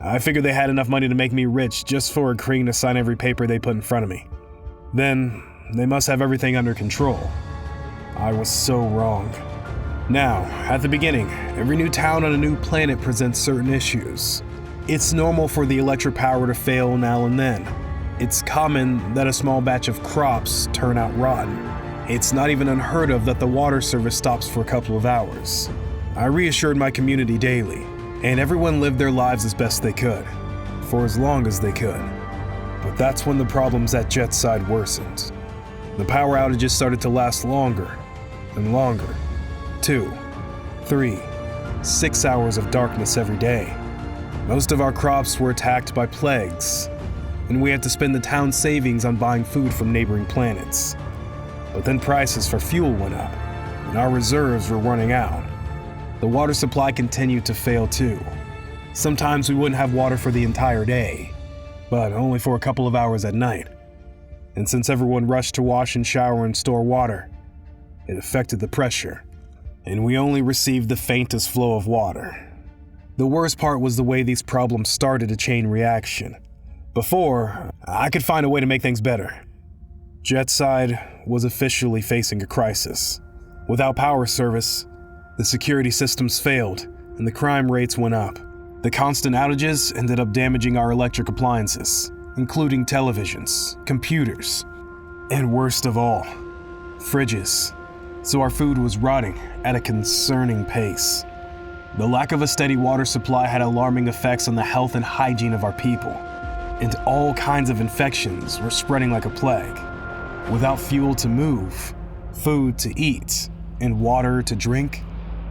I figured they had enough money to make me rich just for agreeing to sign every paper they put in front of me. Then, they must have everything under control. I was so wrong. Now, at the beginning, every new town on a new planet presents certain issues. It's normal for the electric power to fail now and then. It's common that a small batch of crops turn out rotten. It's not even unheard of that the water service stops for a couple of hours. I reassured my community daily, and everyone lived their lives as best they could, for as long as they could. But that's when the problems at Jetside worsened. The power outages started to last longer and longer. 2, 3, 6 hours of darkness every day. Most of our crops were attacked by plagues, and we had to spend the town's savings on buying food from neighboring planets. But then prices for fuel went up, and our reserves were running out. The water supply continued to fail too. Sometimes we wouldn't have water for the entire day, but only for a couple of hours at night. And since everyone rushed to wash and shower and store water, it affected the pressure, and we only received the faintest flow of water. The worst part was the way these problems started a chain reaction. Before, I could find a way to make things better. Jetside was officially facing a crisis. Without power service, the security systems failed, and the crime rates went up. The constant outages ended up damaging our electric appliances, including televisions, computers, and worst of all, fridges. So our food was rotting at a concerning pace. The lack of a steady water supply had alarming effects on the health and hygiene of our people, and all kinds of infections were spreading like a plague. Without fuel to move, food to eat, and water to drink,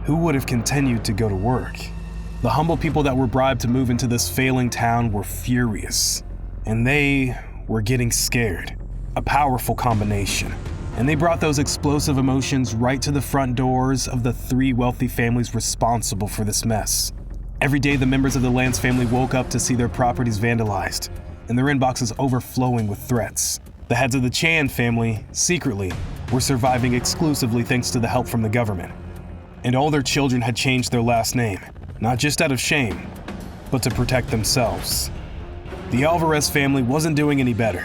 who would have continued to go to work? The humble people that were bribed to move into this failing town were furious, and they were getting scared. A powerful combination. And they brought those explosive emotions right to the front doors of the 3 wealthy families responsible for this mess. Every day, the members of the Lance family woke up to see their properties vandalized, and their inboxes overflowing with threats. The heads of the Chan family, secretly, were surviving exclusively thanks to the help from the government. And all their children had changed their last name, not just out of shame, but to protect themselves. The Alvarez family wasn't doing any better,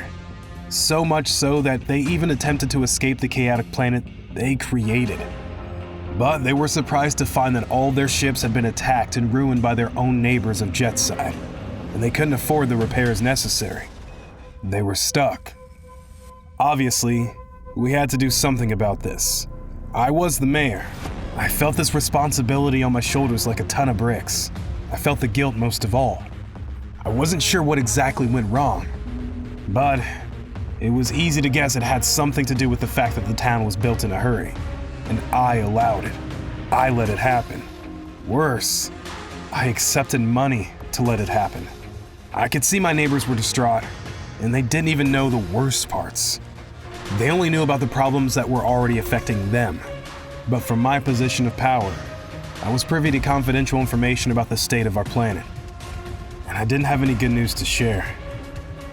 so much so that they even attempted to escape the chaotic planet they created. But they were surprised to find that all their ships had been attacked and ruined by their own neighbors of Jetside, and they couldn't afford the repairs necessary. They were stuck. Obviously, we had to do something about this. I was the mayor. I felt this responsibility on my shoulders like a ton of bricks. I felt the guilt most of all. I wasn't sure what exactly went wrong, but it was easy to guess it had something to do with the fact that the town was built in a hurry, and I allowed it. I let it happen. Worse, I accepted money to let it happen. I could see my neighbors were distraught, and they didn't even know the worst parts. They only knew about the problems that were already affecting them. But from my position of power, I was privy to confidential information about the state of our planet. And I didn't have any good news to share.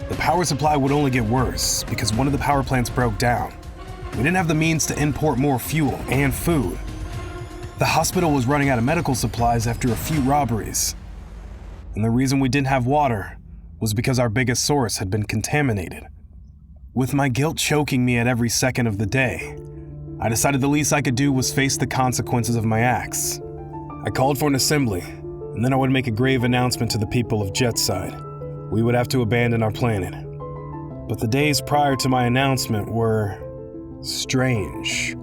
The power supply would only get worse because one of the power plants broke down. We didn't have the means to import more fuel and food. The hospital was running out of medical supplies after a few robberies. And the reason we didn't have water was because our biggest source had been contaminated. With my guilt choking me at every second of the day, I decided the least I could do was face the consequences of my acts. I called for an assembly, and then I would make a grave announcement to the people of Jetside. We would have to abandon our planet. But the days prior to my announcement were strange.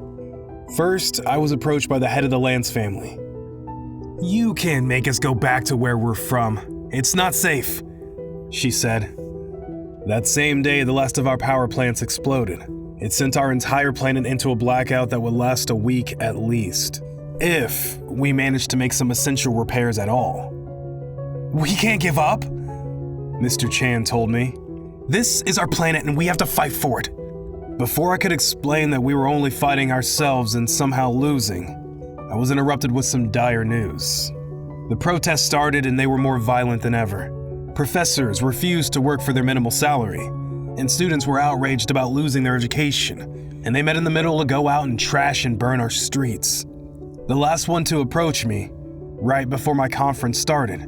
First, I was approached by the head of the Lance family. "You can't make us go back to where we're from. It's not safe," she said. That same day, the last of our power plants exploded. It sent our entire planet into a blackout that would last a week at least, if we managed to make some essential repairs at all. "We can't give up," Mr. Chan told me. "This is our planet and we have to fight for it." Before I could explain that we were only fighting ourselves and somehow losing, I was interrupted with some dire news. The protests started and they were more violent than ever. Professors refused to work for their minimal salary, and students were outraged about losing their education, and they met in the middle to go out and trash and burn our streets. The last one to approach me, right before my conference started,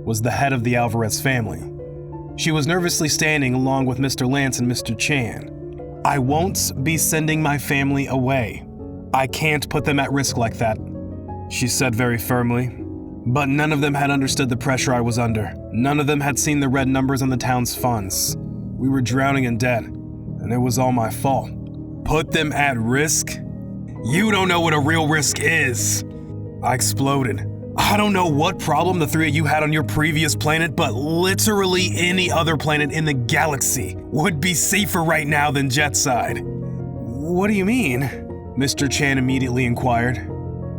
was the head of the Alvarez family. She was nervously standing along with Mr. Lance and Mr. Chan. "I won't be sending my family away. I can't put them at risk like that," she said very firmly. But none of them had understood the pressure I was under. None of them had seen the red numbers on the town's funds. We were drowning in debt, and it was all my fault. "Put them at risk? You don't know what a real risk is!" I exploded. "I don't know what problem the three of you had on your previous planet, but literally any other planet in the galaxy would be safer right now than Jetside." "What do you mean?" Mr. Chan immediately inquired.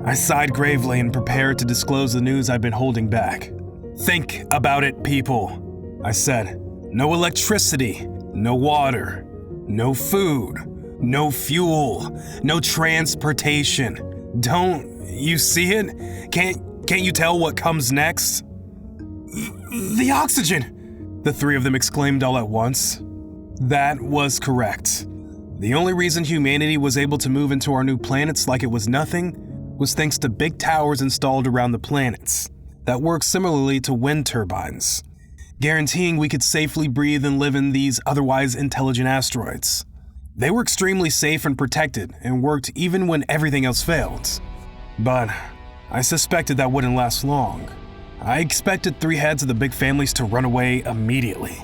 I sighed gravely and prepared to disclose the news I'd been holding back. "Think about it, people," I said. "No electricity, no water, no food, no fuel, no transportation. Don't you see it? Can't you tell what comes next?" "The oxygen!" the three of them exclaimed all at once. That was correct. The only reason humanity was able to move into our new planets like it was nothing was thanks to big towers installed around the planets that work similarly to wind turbines, guaranteeing we could safely breathe and live in these otherwise intelligent asteroids. They were extremely safe and protected and worked even when everything else failed. But I suspected that wouldn't last long. I expected three heads of the big families to run away immediately,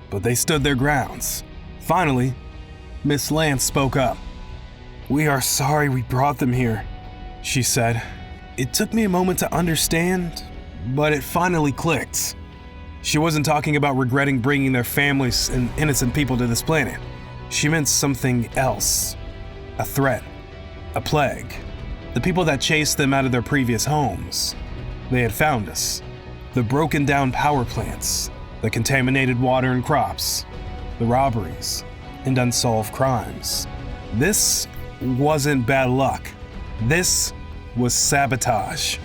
but they stood their grounds. Finally, Miss Lance spoke up. "We are sorry we brought them here," she said. It took me a moment to understand, but it finally clicked. She wasn't talking about regretting bringing their families and innocent people to this planet. She meant something else. A threat. A plague. The people that chased them out of their previous homes. They had found us. The broken down power plants. The contaminated water and crops. The robberies. And unsolved crimes. This wasn't bad luck. This was sabotage.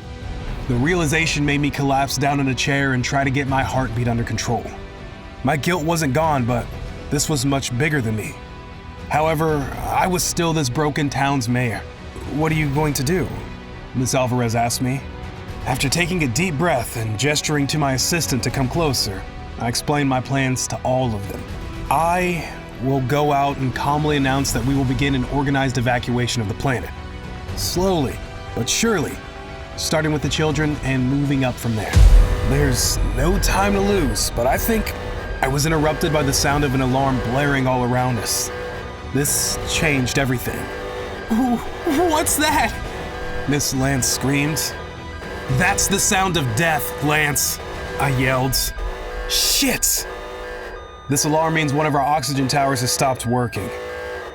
The realization made me collapse down in a chair and try to get my heartbeat under control. My guilt wasn't gone, but this was much bigger than me. However, I was still this broken town's mayor. "What are you going to do?" Miss Alvarez asked me. After taking a deep breath and gesturing to my assistant to come closer, I explained my plans to all of them. I will go out and calmly announce that we will begin an organized evacuation of the planet. Slowly, but surely, starting with the children and moving up from there. There's no time to lose, but I think I was interrupted by the sound of an alarm blaring all around us. This changed everything. What's that? Miss Lance screamed. That's the sound of death, Lance, I yelled. Shit! This alarm means one of our oxygen towers has stopped working.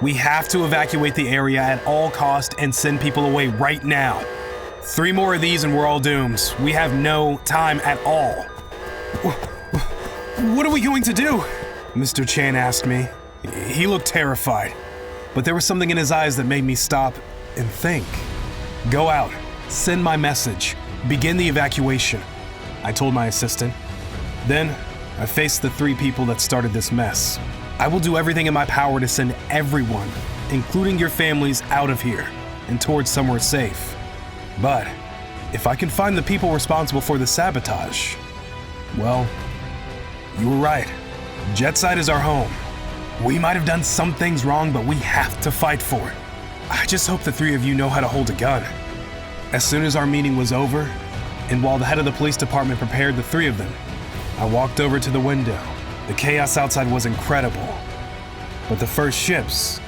We have to evacuate the area at all cost and send people away right now. 3 more of these and we're all doomed. We have no time at all. What are we going to do? Mr. Chan asked me. He looked terrified, but there was something in his eyes that made me stop and think. Go out, send my message, begin the evacuation, I told my assistant. Then, I faced the 3 people that started this mess. I will do everything in my power to send everyone, including your families, out of here and towards somewhere safe. But if I can find the people responsible for the sabotage, well, you were right. Jetside is our home. We might have done some things wrong, but we have to fight for it. I just hope the 3 of you know how to hold a gun. As soon as our meeting was over, and while the head of the police department prepared the 3 of them, I walked over to the window. The chaos outside was incredible, but the first ships,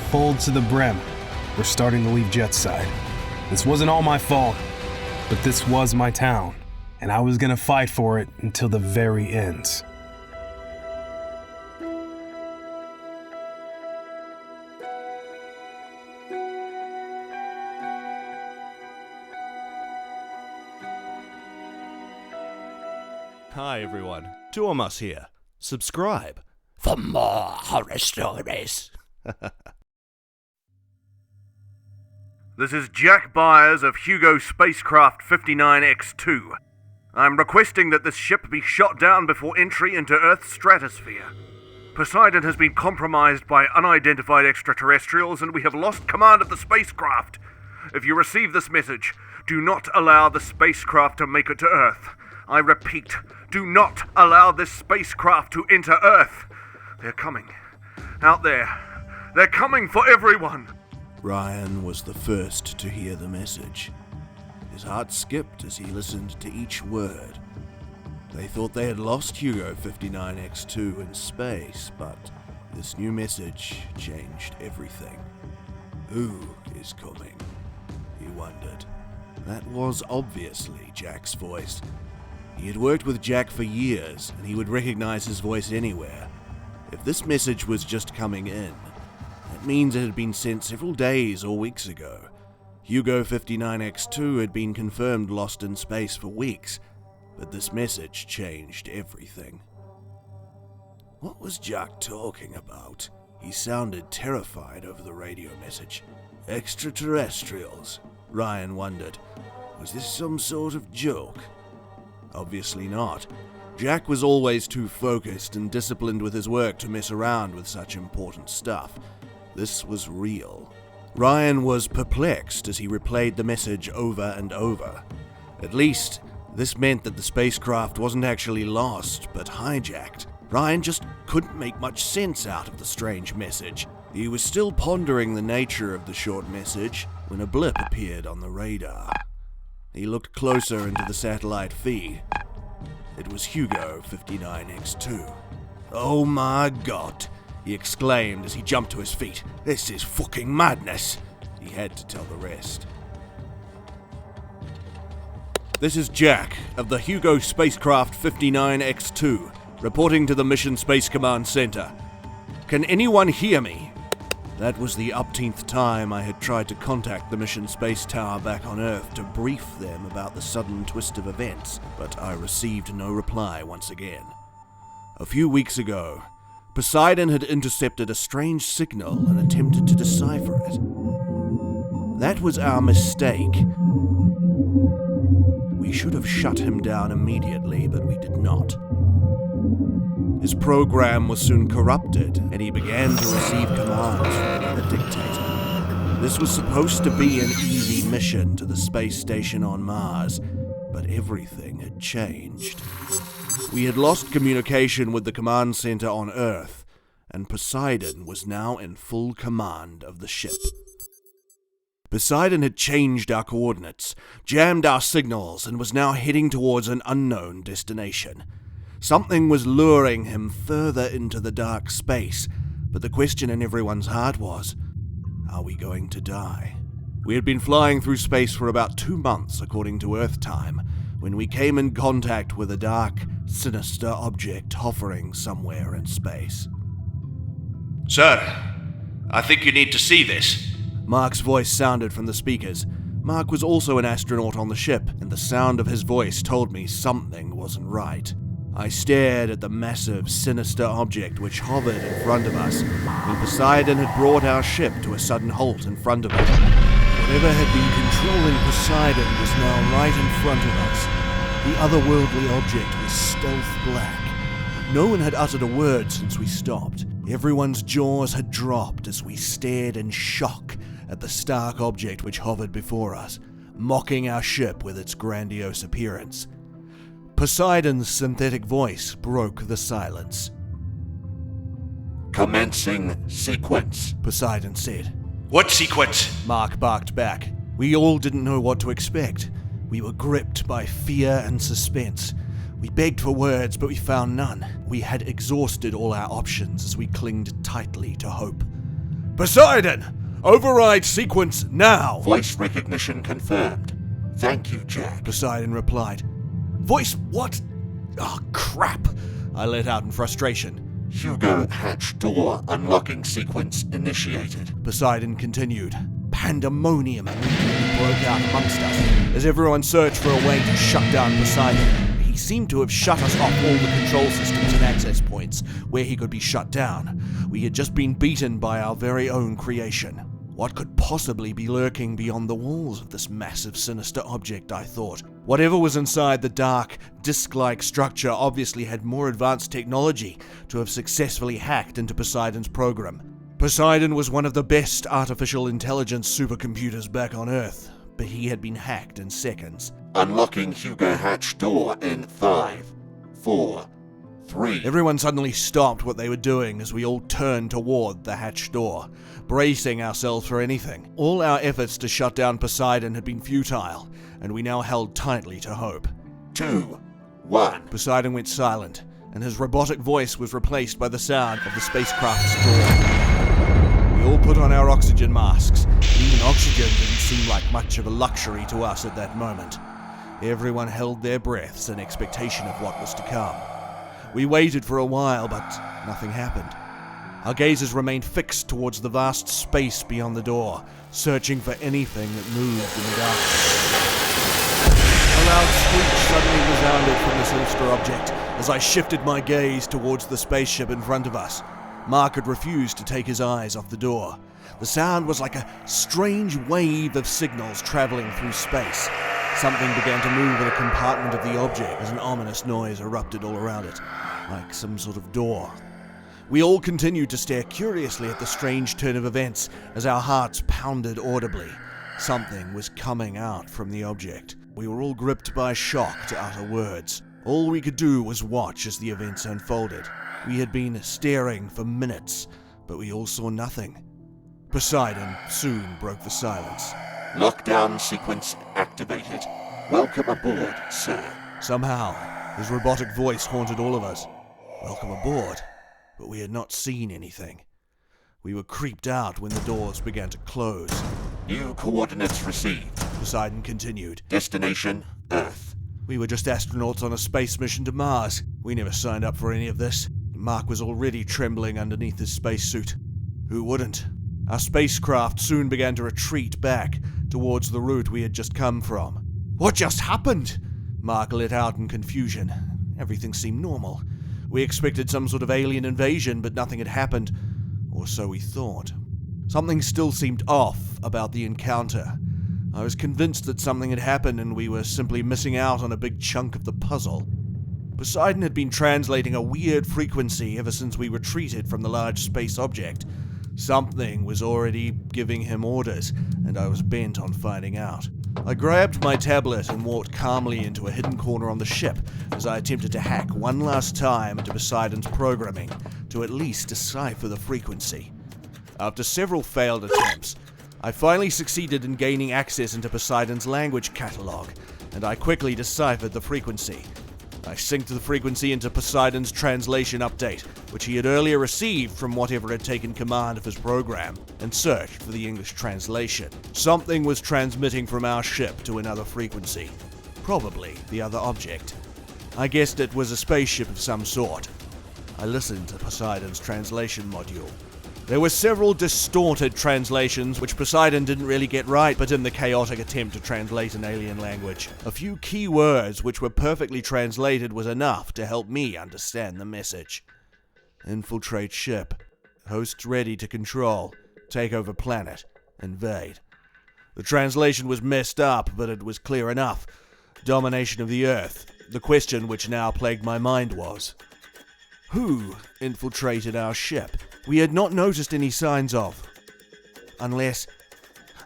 full to the brim, were starting to leave Jetside. This wasn't all my fault, but this was my town, and I was gonna fight for it until the very end. Hi everyone, Dormus here. Subscribe for more horror stories. This is Jack Byers of Hugo Spacecraft 59X2. I'm requesting that this ship be shot down before entry into Earth's stratosphere. Poseidon has been compromised by unidentified extraterrestrials and we have lost command of the spacecraft. If you receive this message, do not allow the spacecraft to make it to Earth. I repeat, do not allow this spacecraft to enter Earth. They're coming. Out there. They're coming for everyone. Ryan was the first to hear the message. His heart skipped as he listened to each word. They thought they had lost Hugo 59X2 in space, but this new message changed everything. Who is coming? He wondered. That was obviously Jack's voice. He had worked with Jack for years, and he would recognize his voice anywhere. If this message was just coming in, that means it had been sent several days or weeks ago. Hugo 59X2 had been confirmed lost in space for weeks, but this message changed everything. What was Jack talking about? He sounded terrified over the radio message. Extraterrestrials, Ryan wondered. Was this some sort of joke? Obviously not. Jack was always too focused and disciplined with his work to mess around with such important stuff. This was real. Ryan was perplexed as he replayed the message over and over. At least, this meant that the spacecraft wasn't actually lost, but hijacked. Ryan just couldn't make much sense out of the strange message. He was still pondering the nature of the short message when a blip appeared on the radar. He looked closer into the satellite feed. It was Hugo 59X2. Oh my god, he exclaimed as he jumped to his feet. This is fucking madness. He had to tell the rest. This is Jack of the Hugo Spacecraft 59X2, reporting to the Mission Space Command Center. Can anyone hear me? That was the upteenth time I had tried to contact the Mission Space Tower back on Earth to brief them about the sudden twist of events, but I received no reply once again. A few weeks ago, Poseidon had intercepted a strange signal and attempted to decipher it. That was our mistake. We should have shut him down immediately, but we did not. His program was soon corrupted, and he began to receive commands from another dictator. This was supposed to be an easy mission to the space station on Mars, but everything had changed. We had lost communication with the command center on Earth, and Poseidon was now in full command of the ship. Poseidon had changed our coordinates, jammed our signals, and was now heading towards an unknown destination. Something was luring him further into the dark space, but the question in everyone's heart was, are we going to die? We had been flying through space for about 2 months according to Earth time, when we came in contact with a dark, sinister object hovering somewhere in space. Sir, I think you need to see this. Mark's voice sounded from the speakers. Mark was also an astronaut on the ship, and the sound of his voice told me something wasn't right. I stared at the massive, sinister object which hovered in front of us, when Poseidon had brought our ship to a sudden halt in front of it. Whatever had been controlling Poseidon was now right in front of us. The otherworldly object was stealth black. No one had uttered a word since we stopped. Everyone's jaws had dropped as we stared in shock at the stark object which hovered before us, mocking our ship with its grandiose appearance. Poseidon's synthetic voice broke the silence. Commencing sequence, Poseidon said. What sequence? Mark barked back. We all didn't know what to expect. We were gripped by fear and suspense. We begged for words, but we found none. We had exhausted all our options as we clinged tightly to hope. Poseidon! Override sequence now! Voice recognition confirmed. Thank you, Jack. Poseidon replied. Voice what? Oh, crap! I let out in frustration. Hugo hatch door unlocking sequence initiated. Poseidon continued. Pandemonium immediately broke out amongst us as everyone searched for a way to shut down Poseidon. He seemed to have shut us off all the control systems and access points where he could be shut down. We had just been beaten by our very own creation. What could possibly be lurking beyond the walls of this massive, sinister object, I thought. Whatever was inside the dark, disc-like structure obviously had more advanced technology to have successfully hacked into Poseidon's program. Poseidon was one of the best artificial intelligence supercomputers back on Earth, but he had been hacked in seconds. Unlocking Hugo hatch door in 5, 4, 3. Everyone suddenly stopped what they were doing as we all turned toward the hatch door, bracing ourselves for anything. All our efforts to shut down Poseidon had been futile, and we now held tightly to hope. 2, 1. Poseidon went silent, and his robotic voice was replaced by the sound of the spacecraft's door. We all put on our oxygen masks. Even oxygen didn't seem like much of a luxury to us at that moment. Everyone held their breaths in expectation of what was to come. We waited for a while, but nothing happened. Our gazes remained fixed towards the vast space beyond the door, searching for anything that moved in the darkness. A loud screech suddenly resounded from the sinister object as I shifted my gaze towards the spaceship in front of us. Mark had refused to take his eyes off the door. The sound was like a strange wave of signals traveling through space. Something began to move in a compartment of the object as an ominous noise erupted all around it, like some sort of door. We all continued to stare curiously at the strange turn of events as our hearts pounded audibly. Something was coming out from the object. We were all gripped by shock to utter words. All we could do was watch as the events unfolded. We had been staring for minutes, but we all saw nothing. Poseidon soon broke the silence. Lockdown sequence activated. Welcome aboard, sir. Somehow, his robotic voice haunted all of us. Welcome aboard. But we had not seen anything. We were creeped out when the doors began to close. New coordinates received. Poseidon continued. Destination, Earth. We were just astronauts on a space mission to Mars. We never signed up for any of this. Mark was already trembling underneath his spacesuit. Who wouldn't? Our spacecraft soon began to retreat back towards the route we had just come from. What just happened? Mark let out in confusion. Everything seemed normal. We expected some sort of alien invasion, but nothing had happened. Or so we thought. Something still seemed off about the encounter. I was convinced that something had happened and we were simply missing out on a big chunk of the puzzle. Poseidon had been translating a weird frequency ever since we retreated from the large space object. Something was already giving him orders, and I was bent on finding out. I grabbed my tablet and walked calmly into a hidden corner on the ship as I attempted to hack one last time into Poseidon's programming to at least decipher the frequency. After several failed attempts, I finally succeeded in gaining access into Poseidon's language catalog, and I quickly deciphered the frequency. I synced the frequency into Poseidon's translation update, which he had earlier received from whatever had taken command of his program, and searched for the English translation. Something was transmitting from our ship to another frequency. Probably the other object. I guessed it was a spaceship of some sort. I listened to Poseidon's translation module. There were several distorted translations which Poseidon didn't really get right, but in the chaotic attempt to translate an alien language, a few key words which were perfectly translated was enough to help me understand the message. Infiltrate ship. Hosts ready to control. Take over planet. Invade. The translation was messed up, but it was clear enough. Domination of the Earth. The question which now plagued my mind was, who infiltrated our ship? We had not noticed any signs of. Unless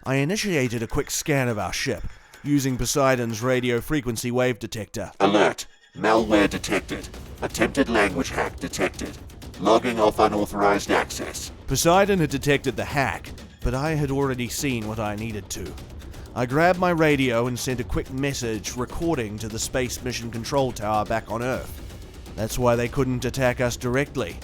I initiated a quick scan of our ship, using Poseidon's radio frequency wave detector. Alert. Malware detected. Attempted language hack detected. Logging off unauthorized access. Poseidon had detected the hack, but I had already seen what I needed to. I grabbed my radio and sent a quick message recording to the Space Mission Control Tower back on Earth. That's why they couldn't attack us directly.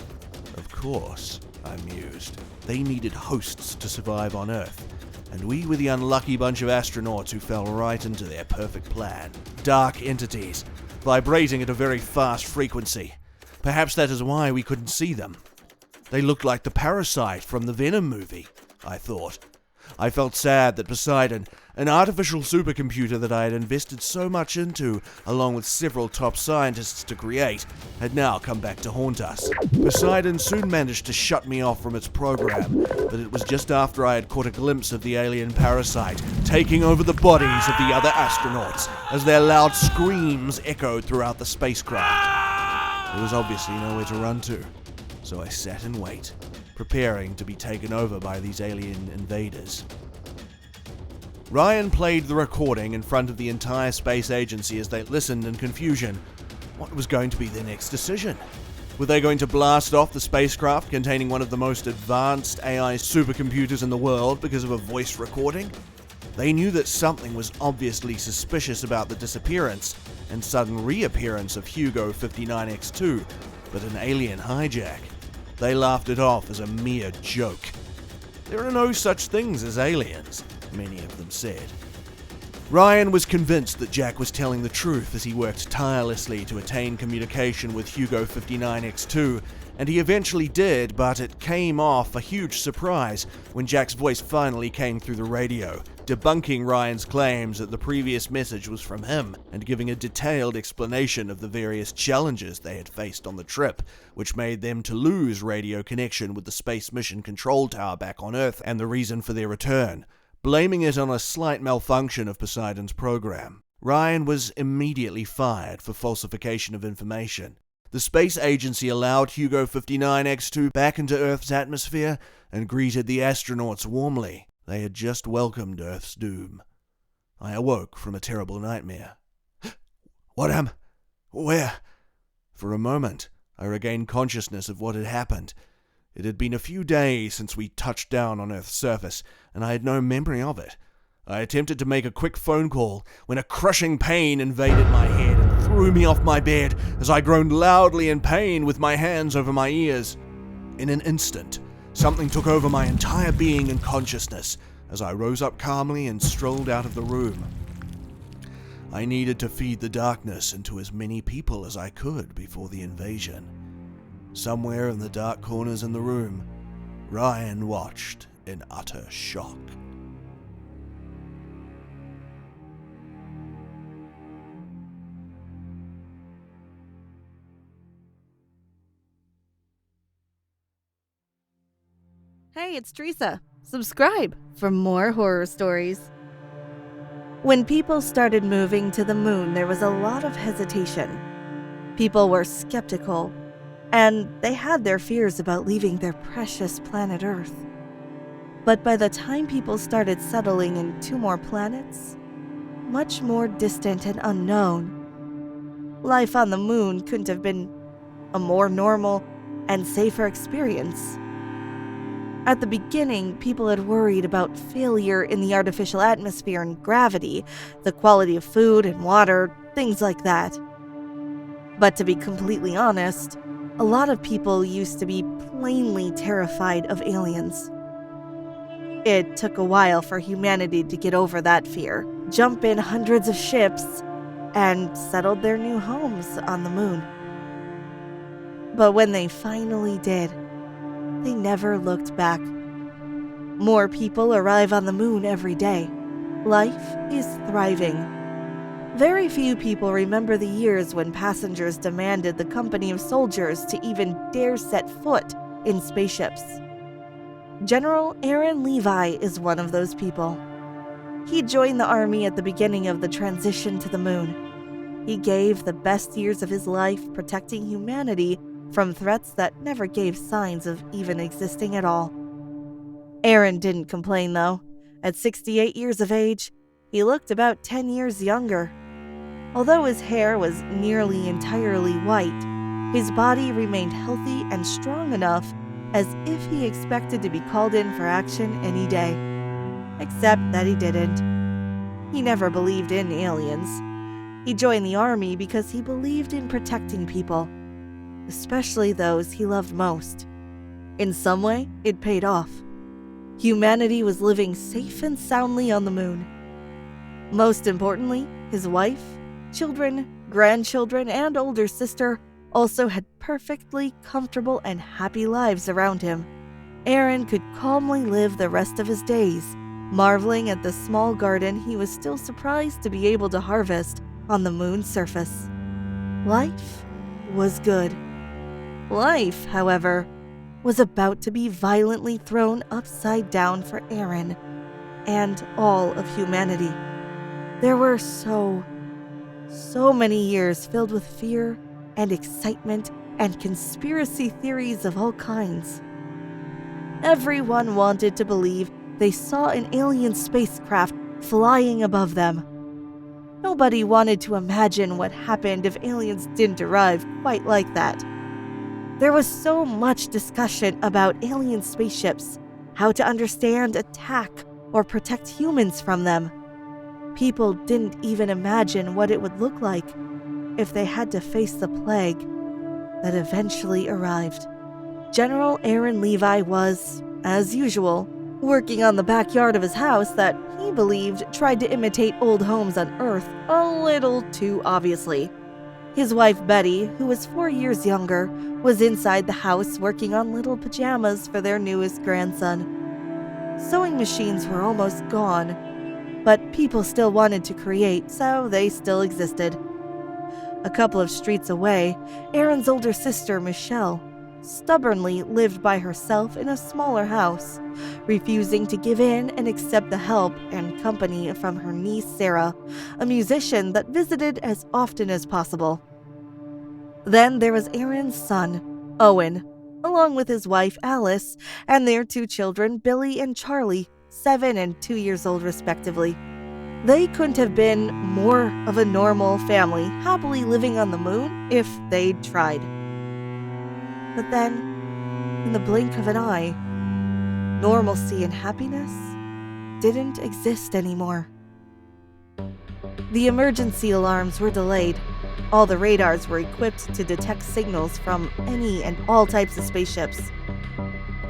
Of course, I mused. They needed hosts to survive on Earth, and we were the unlucky bunch of astronauts who fell right into their perfect plan. Dark entities, vibrating at a very fast frequency. Perhaps that is why we couldn't see them. They looked like the Parasite from the Venom movie, I thought. I felt sad that Poseidon, an artificial supercomputer that I had invested so much into, along with several top scientists to create, had now come back to haunt us. Poseidon soon managed to shut me off from its program, but it was just after I had caught a glimpse of the alien parasite taking over the bodies of the other astronauts as their loud screams echoed throughout the spacecraft. There was obviously nowhere to run to, so I sat in wait, preparing to be taken over by these alien invaders. Ryan played the recording in front of the entire space agency as they listened in confusion. What was going to be their next decision? Were they going to blast off the spacecraft containing one of the most advanced AI supercomputers in the world because of a voice recording? They knew that something was obviously suspicious about the disappearance and sudden reappearance of Hugo 59X2, but an alien hijack. They laughed it off as a mere joke. There are no such things as aliens, many of them said. Ryan was convinced that Jack was telling the truth as he worked tirelessly to attain communication with Hugo 59X2, and he eventually did, but it came off a huge surprise when Jack's voice finally came through the radio, debunking Ryan's claims that the previous message was from him, and giving a detailed explanation of the various challenges they had faced on the trip, which made them to lose radio connection with the Space Mission Control Tower back on Earth and the reason for their return, blaming it on a slight malfunction of Poseidon's program. Ryan was immediately fired for falsification of information. The space agency allowed Hugo 59X2 back into Earth's atmosphere and greeted the astronauts warmly. They had just welcomed Earth's doom. I awoke from a terrible nightmare. Where? For a moment, I regained consciousness of what had happened. It had been a few days since we touched down on Earth's surface, and I had no memory of it. I attempted to make a quick phone call when a crushing pain invaded my head and threw me off my bed as I groaned loudly in pain with my hands over my ears. In an instant, something took over my entire being and consciousness as I rose up calmly and strolled out of the room. I needed to feed the darkness into as many people as I could before the invasion. Somewhere in the dark corners in the room, Ryan watched in utter shock. Hey, it's Teresa. Subscribe for more horror stories. When people started moving to the moon, there was a lot of hesitation. People were skeptical, and they had their fears about leaving their precious planet Earth. But by the time people started settling in 2 more planets, much more distant and unknown. Life on the moon couldn't have been a more normal and safer experience. At the beginning, people had worried about failure in the artificial atmosphere and gravity, the quality of food and water, things like that. But to be completely honest, a lot of people used to be plainly terrified of aliens. It took a while for humanity to get over that fear, jump in hundreds of ships, and settled their new homes on the moon. But when they finally did, they never looked back. More people arrive on the moon every day. Life is thriving. Very few people remember the years when passengers demanded the company of soldiers to even dare set foot in spaceships. General Aaron Levi is one of those people. He joined the army at the beginning of the transition to the moon. He gave the best years of his life protecting humanity from threats that never gave signs of even existing at all. Aaron didn't complain, though. At 68 years of age, he looked about 10 years younger. Although his hair was nearly entirely white, his body remained healthy and strong enough as if he expected to be called in for action any day. Except that he didn't. He never believed in aliens. He joined the army because he believed in protecting people, especially those he loved most. In some way, it paid off. Humanity was living safe and soundly on the moon. Most importantly, his wife, children, grandchildren, and older sister also had perfectly comfortable and happy lives around him. Aaron could calmly live the rest of his days, marveling at the small garden he was still surprised to be able to harvest on the moon's surface. Life was good. Life, however, was about to be violently thrown upside down for Aaron and all of humanity. There were so many years filled with fear and excitement and conspiracy theories of all kinds. Everyone wanted to believe they saw an alien spacecraft flying above them. Nobody wanted to imagine what happened if aliens didn't arrive quite like that. There was so much discussion about alien spaceships, how to understand, attack, or protect humans from them. People didn't even imagine what it would look like if they had to face the plague that eventually arrived. General Aaron Levi was, as usual, working on the backyard of his house that he believed tried to imitate old homes on Earth a little too obviously. His wife Betty, who was 4 years younger, was inside the house working on little pajamas for their newest grandson. Sewing machines were almost gone, but people still wanted to create, so they still existed. A couple of streets away, Aaron's older sister, Michelle, stubbornly lived by herself in a smaller house, refusing to give in and accept the help and company from her niece Sarah, a musician that visited as often as possible. Then there was Aaron's son, Owen, along with his wife Alice, and their 2 children, Billy and Charlie, 7 and 2 years old respectively. They couldn't have been more of a normal family, happily living on the moon if they'd tried. But then, in the blink of an eye, normalcy and happiness didn't exist anymore. The emergency alarms were delayed. All the radars were equipped to detect signals from any and all types of spaceships.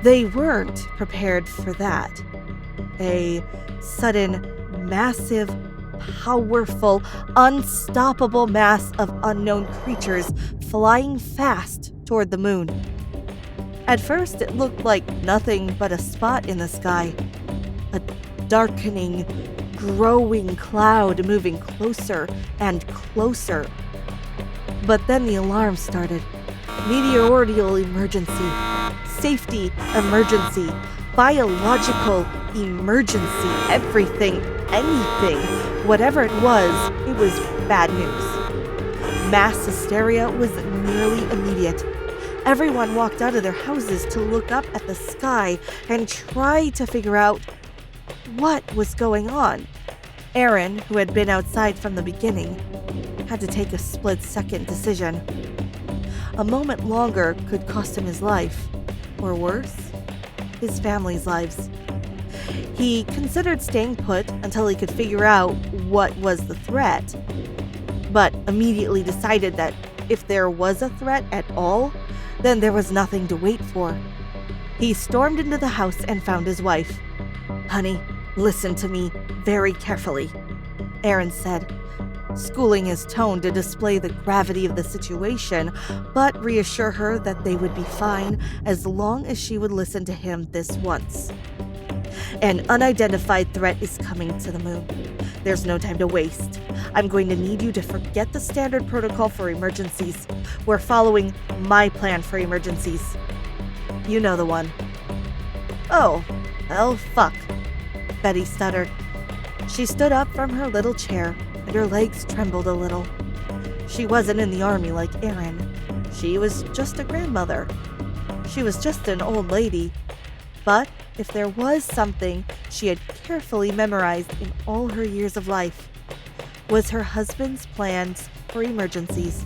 They weren't prepared for that. A sudden, massive, powerful, unstoppable mass of unknown creatures flying fast toward the moon. At first, it looked like nothing but a spot in the sky. A darkening, growing cloud moving closer and closer. But then the alarm started. Meteorological emergency, safety emergency, biological emergency, everything, anything, whatever it was bad news. Mass hysteria was nearly immediate. Everyone walked out of their houses to look up at the sky and try to figure out what was going on. Aaron, who had been outside from the beginning, had to take a split-second decision. A moment longer could cost him his life, or worse, his family's lives. He considered staying put until he could figure out what was the threat, but immediately decided that if there was a threat at all, then there was nothing to wait for. He stormed into the house and found his wife. "Honey, listen to me very carefully," Aaron said, schooling his tone to display the gravity of the situation, but reassure her that they would be fine as long as she would listen to him this once. "An unidentified threat is coming to the moon. There's no time to waste. I'm going to need you to forget the standard protocol for emergencies. We're following my plan for emergencies. You know the one." "Oh, well, fuck," Betty stuttered. She stood up from her little chair, and her legs trembled a little. She wasn't in the army like Aaron. She was just a grandmother. She was just an old lady. But if there was something she had carefully memorized in all her years of life, was her husband's plans for emergencies.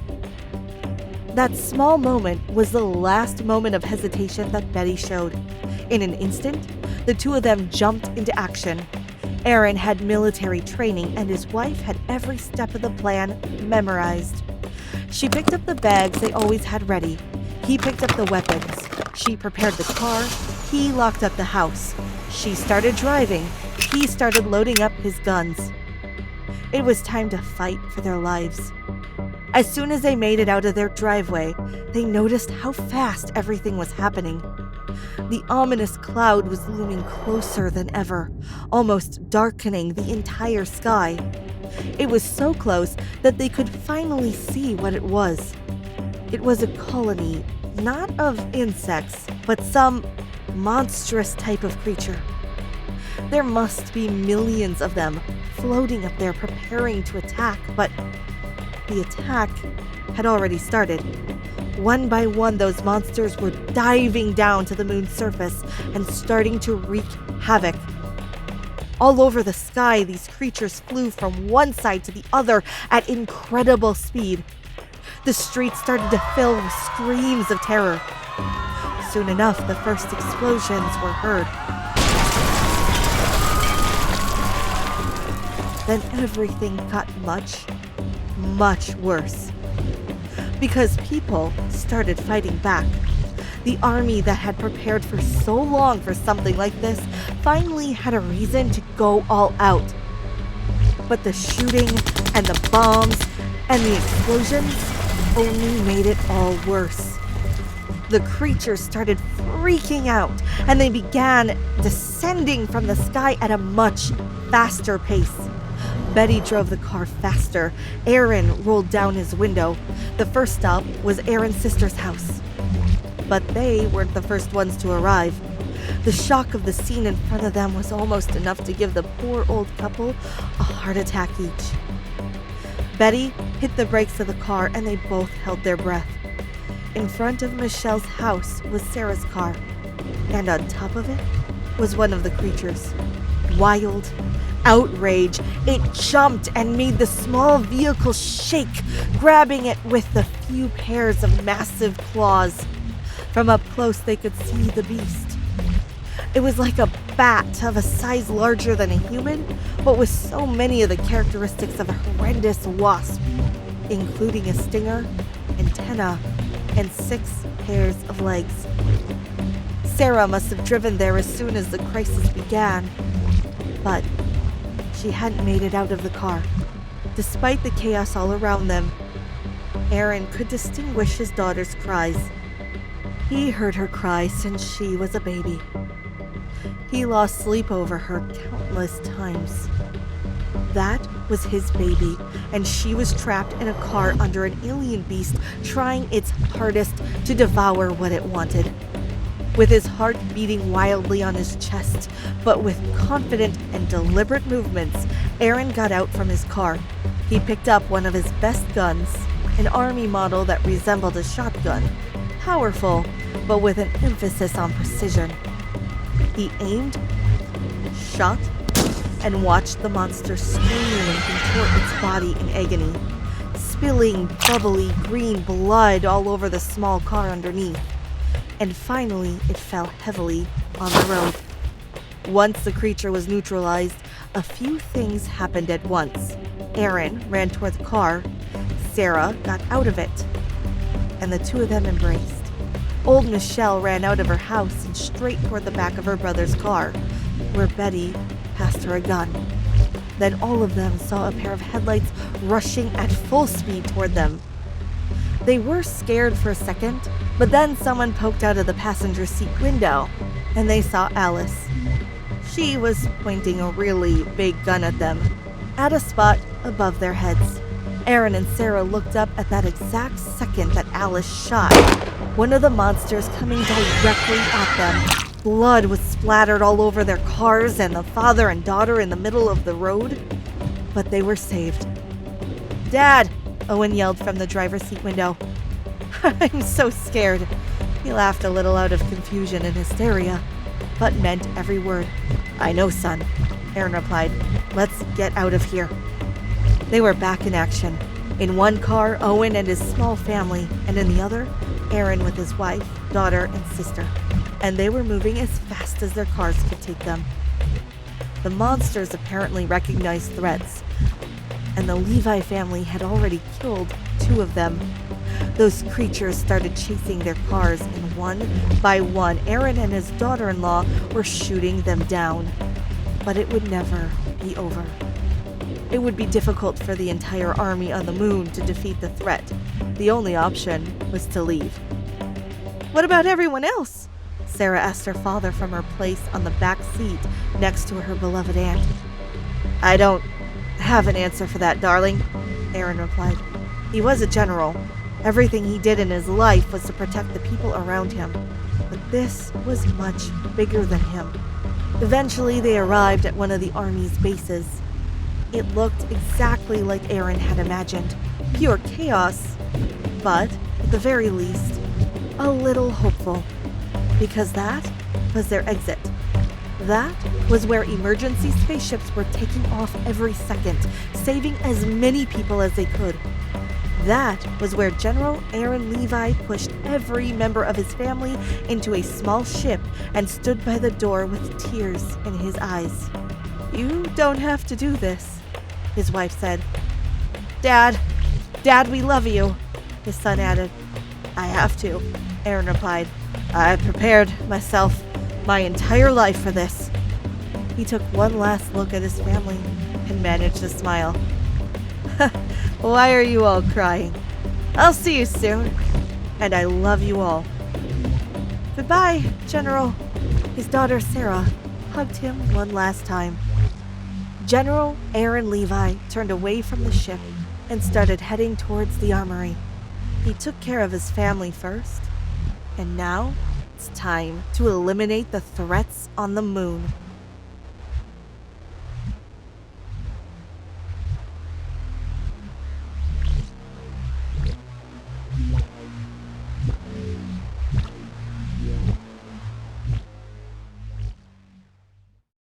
That small moment was the last moment of hesitation that Betty showed. In an instant, the two of them jumped into action. Aaron had military training, and his wife had every step of the plan memorized. She picked up the bags they always had ready. He picked up the weapons. She prepared the car. He locked up the house. She started driving. He started loading up his guns. It was time to fight for their lives. As soon as they made it out of their driveway, they noticed how fast everything was happening. The ominous cloud was looming closer than ever, almost darkening the entire sky. It was so close that they could finally see what it was. It was a colony, not of insects, but some monstrous type of creature. There must be millions of them floating up there preparing to attack, but the attack had already started. One by one, those monsters were diving down to the moon's surface and starting to wreak havoc. All over the sky, these creatures flew from one side to the other at incredible speed. The streets started to fill with screams of terror. Soon enough, the first explosions were heard. Then everything got much, much worse. Because people started fighting back. The army that had prepared for so long for something like this finally had a reason to go all out. But the shooting and the bombs and the explosions only made it all worse. The creatures started freaking out, and they began descending from the sky at a much faster pace. Betty drove the car faster. Aaron rolled down his window. The first stop was Aaron's sister's house. But they weren't the first ones to arrive. The shock of the scene in front of them was almost enough to give the poor old couple a heart attack each. Betty hit the brakes of the car, and they both held their breath. In front of Michelle's house was Sarah's car, and on top of it was one of the creatures. Wild outrage, it jumped and made the small vehicle shake, grabbing it with the few pairs of massive claws. From up close, they could see the beast. It was like a bat of a size larger than a human, but with so many of the characteristics of a horrendous wasp, including a stinger, antenna, and 6 pairs of legs. Sarah must have driven there as soon as the crisis began, but she hadn't made it out of the car. Despite the chaos all around them, Aaron could distinguish his daughter's cries. He heard her cry since she was a baby. He lost sleep over her countless times. That was his baby, and she was trapped in a car under an alien beast trying its hardest to devour what it wanted. With his heart beating wildly on his chest, but with confident and deliberate movements, Aaron got out from his car. He picked up one of his best guns, an army model that resembled a shotgun. Powerful, but with an emphasis on precision. He aimed, shot, and watched the monster scream and contort its body in agony, spilling bubbly green blood all over the small car underneath. And finally, it fell heavily on the road. Once the creature was neutralized, a few things happened at once. Aaron ran toward the car, Sarah got out of it, and the two of them embraced. Old Michelle ran out of her house and straight toward the back of her brother's car, where Betty passed her a gun. Then all of them saw a pair of headlights rushing at full speed toward them. They were scared for a second, but then someone poked out of the passenger seat window, and they saw Alice. She was pointing a really big gun at them, at a spot above their heads. Aaron and Sarah looked up at that exact second that Alice shot. One of the monsters coming directly at them. Blood was splattered all over their cars and the father and daughter in the middle of the road. But they were saved. "Dad!" Owen yelled from the driver's seat window. "I'm so scared." He laughed a little out of confusion and hysteria, but meant every word. "I know, son," Aaron replied. "Let's get out of here." They were back in action. In one car, Owen and his small family, and in the other, Aaron with his wife, daughter, and sister. And they were moving as fast as their cars could take them. The monsters apparently recognized threats, and the Levi family had already killed 2 of them. Those creatures started chasing their cars, and one by one, Aaron and his daughter-in-law were shooting them down. But it would never be over. It would be difficult for the entire army on the moon to defeat the threat. The only option was to leave. "What about everyone else?" Sarah asked her father from her place on the back seat next to her beloved aunt. "I don't have an answer for that, darling," Aaron replied. He was a general. Everything he did in his life was to protect the people around him. But this was much bigger than him. Eventually, they arrived at one of the army's bases. It looked exactly like Aaron had imagined. Pure chaos, but, at the very least, a little hopeful. Because that was their exit. That was where emergency spaceships were taking off every second, saving as many people as they could. That was where General Aaron Levi pushed every member of his family into a small ship and stood by the door with tears in his eyes. "You don't have to do this," his wife said. Dad, we love you," his son added. "I have to," Aaron replied. "I prepared myself my entire life for this." He took one last look at his family and managed to smile. "Why are you all crying? I'll see you soon, and I love you all." "Goodbye, General." His daughter Sarah hugged him one last time. General Aaron Levi turned away from the ship and started heading towards the armory. He took care of his family first, and now it's time to eliminate the threats on the moon.